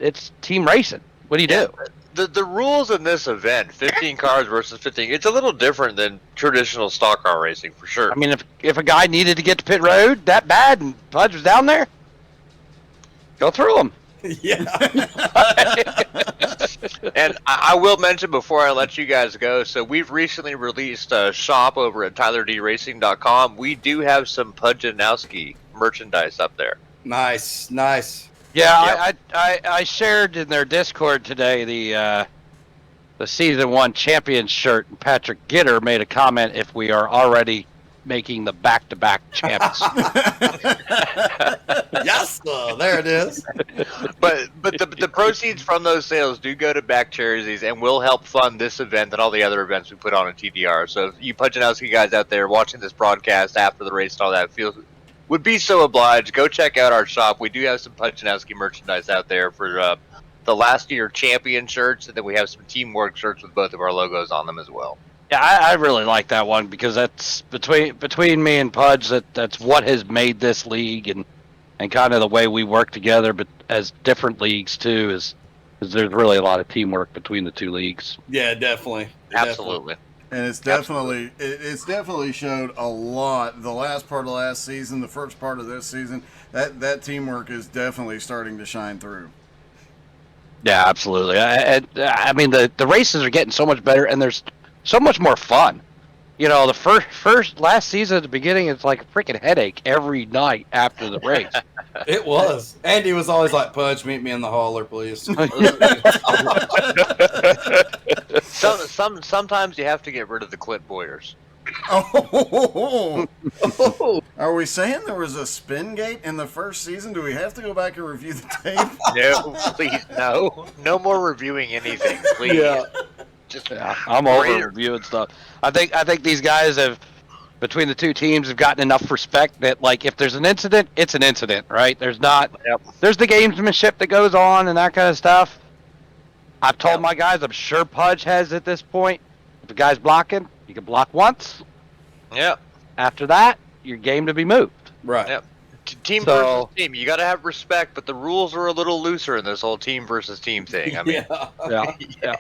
it's team racing. What do you do? The rules in this event, 15 cars versus 15, it's a little different than traditional stock car racing for sure. I mean, if a guy needed to get to pit road that bad and Pudge was down there, go through him. Yeah. And I will mention before I let you guys go, so we've recently released a shop over at tylerdracing.com. We do have some Pudge and Nowski merchandise up there. Nice. Yeah, I shared in their Discord today the season 1 champion shirt, and Patrick Gitter made a comment if we are already making the back-to-back champs. Yes, sir. There it is. But the proceeds from those sales do go to back charities and will help fund this event and all the other events we put on at TDR. So if you Pudge and Nowski guys out there watching this broadcast after the race and all that would be so obliged, go check out our shop. We do have some Pudge and Nowski merchandise out there for the last year champion shirts, and then we have some teamwork shirts with both of our logos on them as well. Yeah, I really like that one because that's between me and Pudge. That's what has made this league and kind of the way we work together. But as different leagues too, is there's really a lot of teamwork between the two leagues. Yeah, definitely. Absolutely. And it's definitely showed a lot. The last part of last season, the first part of this season, that teamwork is definitely starting to shine through. Yeah, absolutely. I mean, the races are getting so much better, and there's so much more fun. You know, the first last season at the beginning, it's like a freaking headache every night after the race. It was. Andy was always like, Pudge, meet me in the hauler, please. Sometimes you have to get rid of the Clint Boyers. Oh, are we saying there was a spin gate in the first season? Do we have to go back and review the tape? No, please, no. No more reviewing anything, please. Yeah. Just I'm over reviewing stuff. I think these guys have, between the two teams, have gotten enough respect that, like, if there's an incident, it's an incident, right? There's not. Yep. There's the gamesmanship that goes on and that kind of stuff. I've told my guys, I'm sure Pudge has at this point. If a guy's blocking, you can block once. Yeah. After that, you're game to be moved. Right. Yep. Team So- versus team. You got to have respect, but the rules are a little looser in this whole team versus team thing. I mean, Yeah.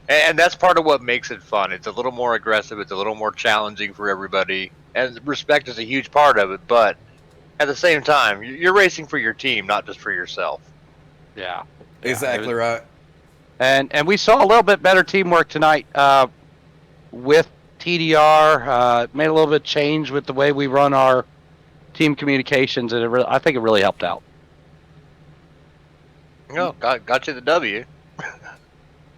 and that's part of what makes it fun. It's a little more aggressive. It's a little more challenging for everybody. and respect is a huge part of it. But at the same time, you're racing for your team, not just for yourself. Yeah. Exactly right. And we saw a little bit better teamwork tonight with TDR. Made a little bit of change with the way we run our team communications, and I think it really helped out. No, got you the W.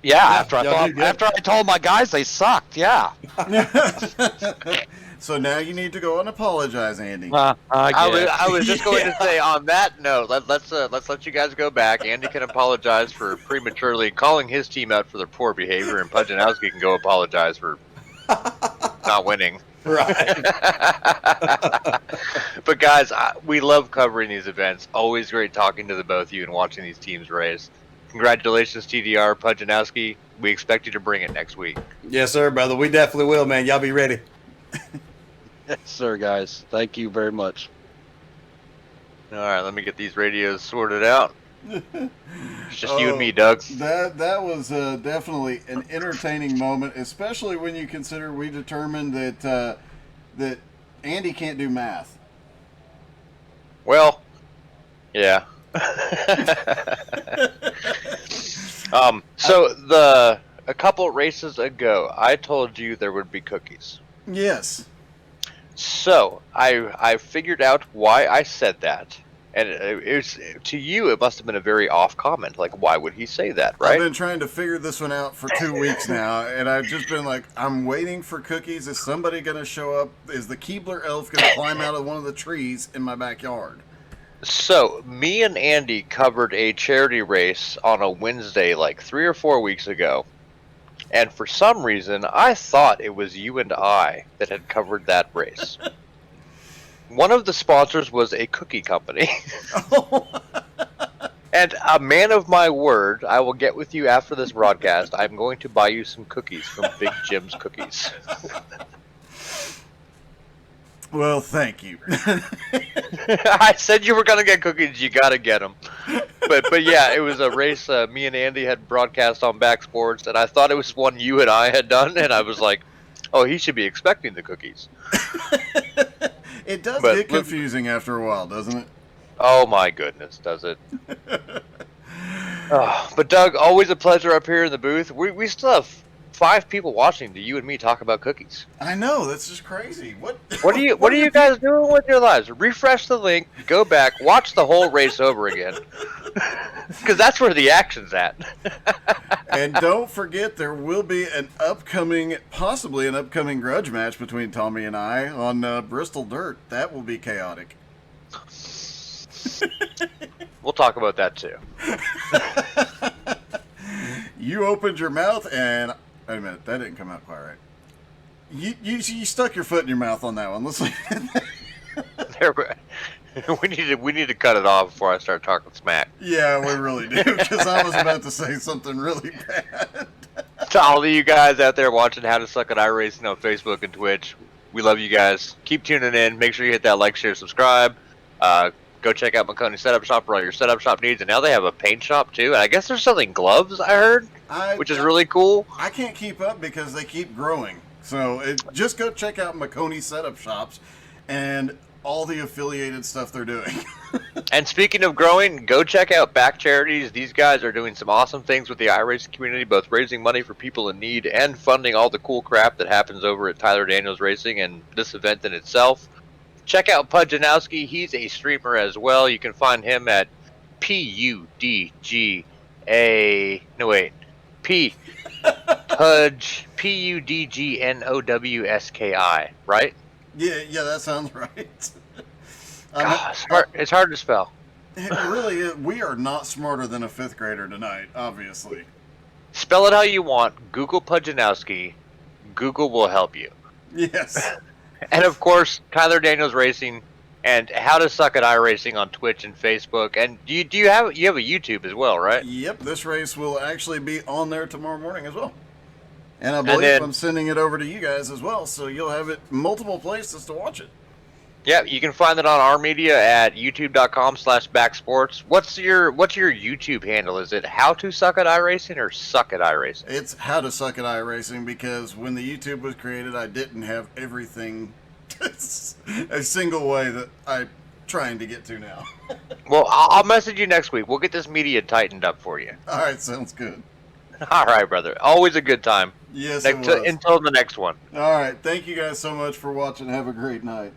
Yeah, after I told my guys they sucked. Yeah. So now you need to go and apologize, Andy. I was just going to say on that note, let's let you guys go back. Andy can apologize for prematurely calling his team out for their poor behavior, and Pujanowski can go apologize for not winning. Right. But guys, we love covering these events. Always great talking to the both of you and watching these teams race. Congratulations, TDR, Pujanowski. We expect you to bring it next week. Yes, sir, brother. We definitely will, man. Y'all be ready. Yes, sir, guys. Thank you very much. All right, let me get these radios sorted out. It's just you and me, Doug. That was definitely an entertaining moment, especially when you consider we determined that that Andy can't do math. Well, yeah. So a couple races ago, I told you there would be cookies. Yes. So I figured out why I said that. And it was, to you, it must have been a very off comment. Like, why would he say that, right? I've been trying to figure this one out for 2 weeks now, and I've just been like, I'm waiting for cookies. Is somebody going to show up? Is the Keebler elf going to climb out of one of the trees in my backyard? So, me and Andy covered a charity race on a Wednesday like 3 or 4 weeks ago. And for some reason, I thought it was you and I that had covered that race. One of the sponsors was a cookie company. And a man of my word, I will get with you after this broadcast. I'm going to buy you some cookies from Big Jim's Cookies. Well, thank you. I said you were going to get cookies. You got to get them. But yeah, it was a race me and Andy had broadcast on Back Sports, and I thought it was one you and I had done, and I was like, oh, he should be expecting the cookies. It does get confusing after a while, doesn't it? Oh my goodness, does it? But Doug, always a pleasure up here in the booth. We still have 5 people watching to you and me talk about cookies. I know, that's just crazy. What are you guys doing with your lives? Refresh the link, go back, watch the whole race over again. Because that's where the action's at. And don't forget, there will be possibly an upcoming grudge match between Tommy and I on Bristol Dirt. That will be chaotic. We'll talk about that too. You opened your mouth and... Wait a minute, that didn't come out quite right. You stuck your foot in your mouth on that one. Let's leave it. We need to cut it off before I start talking smack. Yeah, we really do, because I was about to say something really bad. To all of you guys out there watching How to Suck at iRacing on Facebook and Twitch, we love you guys. Keep tuning in. Make sure you hit that like, share, subscribe. Go check out McConey Setup Shop for all your setup shop needs. And now they have a paint shop, too. And I guess they're selling gloves, I heard, which is really cool. I can't keep up because they keep growing. So just go check out McConey Setup Shops and all the affiliated stuff they're doing. And speaking of growing, go check out Back Charities. These guys are doing some awesome things with the iRacing community, both raising money for people in need and funding all the cool crap that happens over at Tyler Daniels Racing and this event in itself. Check out Pujanowski. He's a streamer as well. You can find him at Pudgnowski, right? Yeah, that sounds right. It's hard to spell. It really is. We are not smarter than a 5th grader tonight, obviously. Spell it how you want. Google Pujanowski. Google will help you. Yes. And of course, Tyler Daniels Racing and How to Suck at iRacing on Twitch and Facebook. And you have a YouTube as well, right? Yep, this race will actually be on there tomorrow morning as well. And I believe I'm sending it over to you guys as well, so you'll have it multiple places to watch it. Yeah, you can find it on our media at youtube.com/backsports. What's your YouTube handle? Is it How to Suck at iRacing or Suck at iRacing? It's How to Suck at iRacing, because when the YouTube was created, I didn't have everything It's a single way that I'm trying to get to now. Well, I'll message you next week. We'll get this media tightened up for you. All right, sounds good. All right, brother. Always a good time. Yes, it was. Until the next one. All right, thank you guys so much for watching. Have a great night.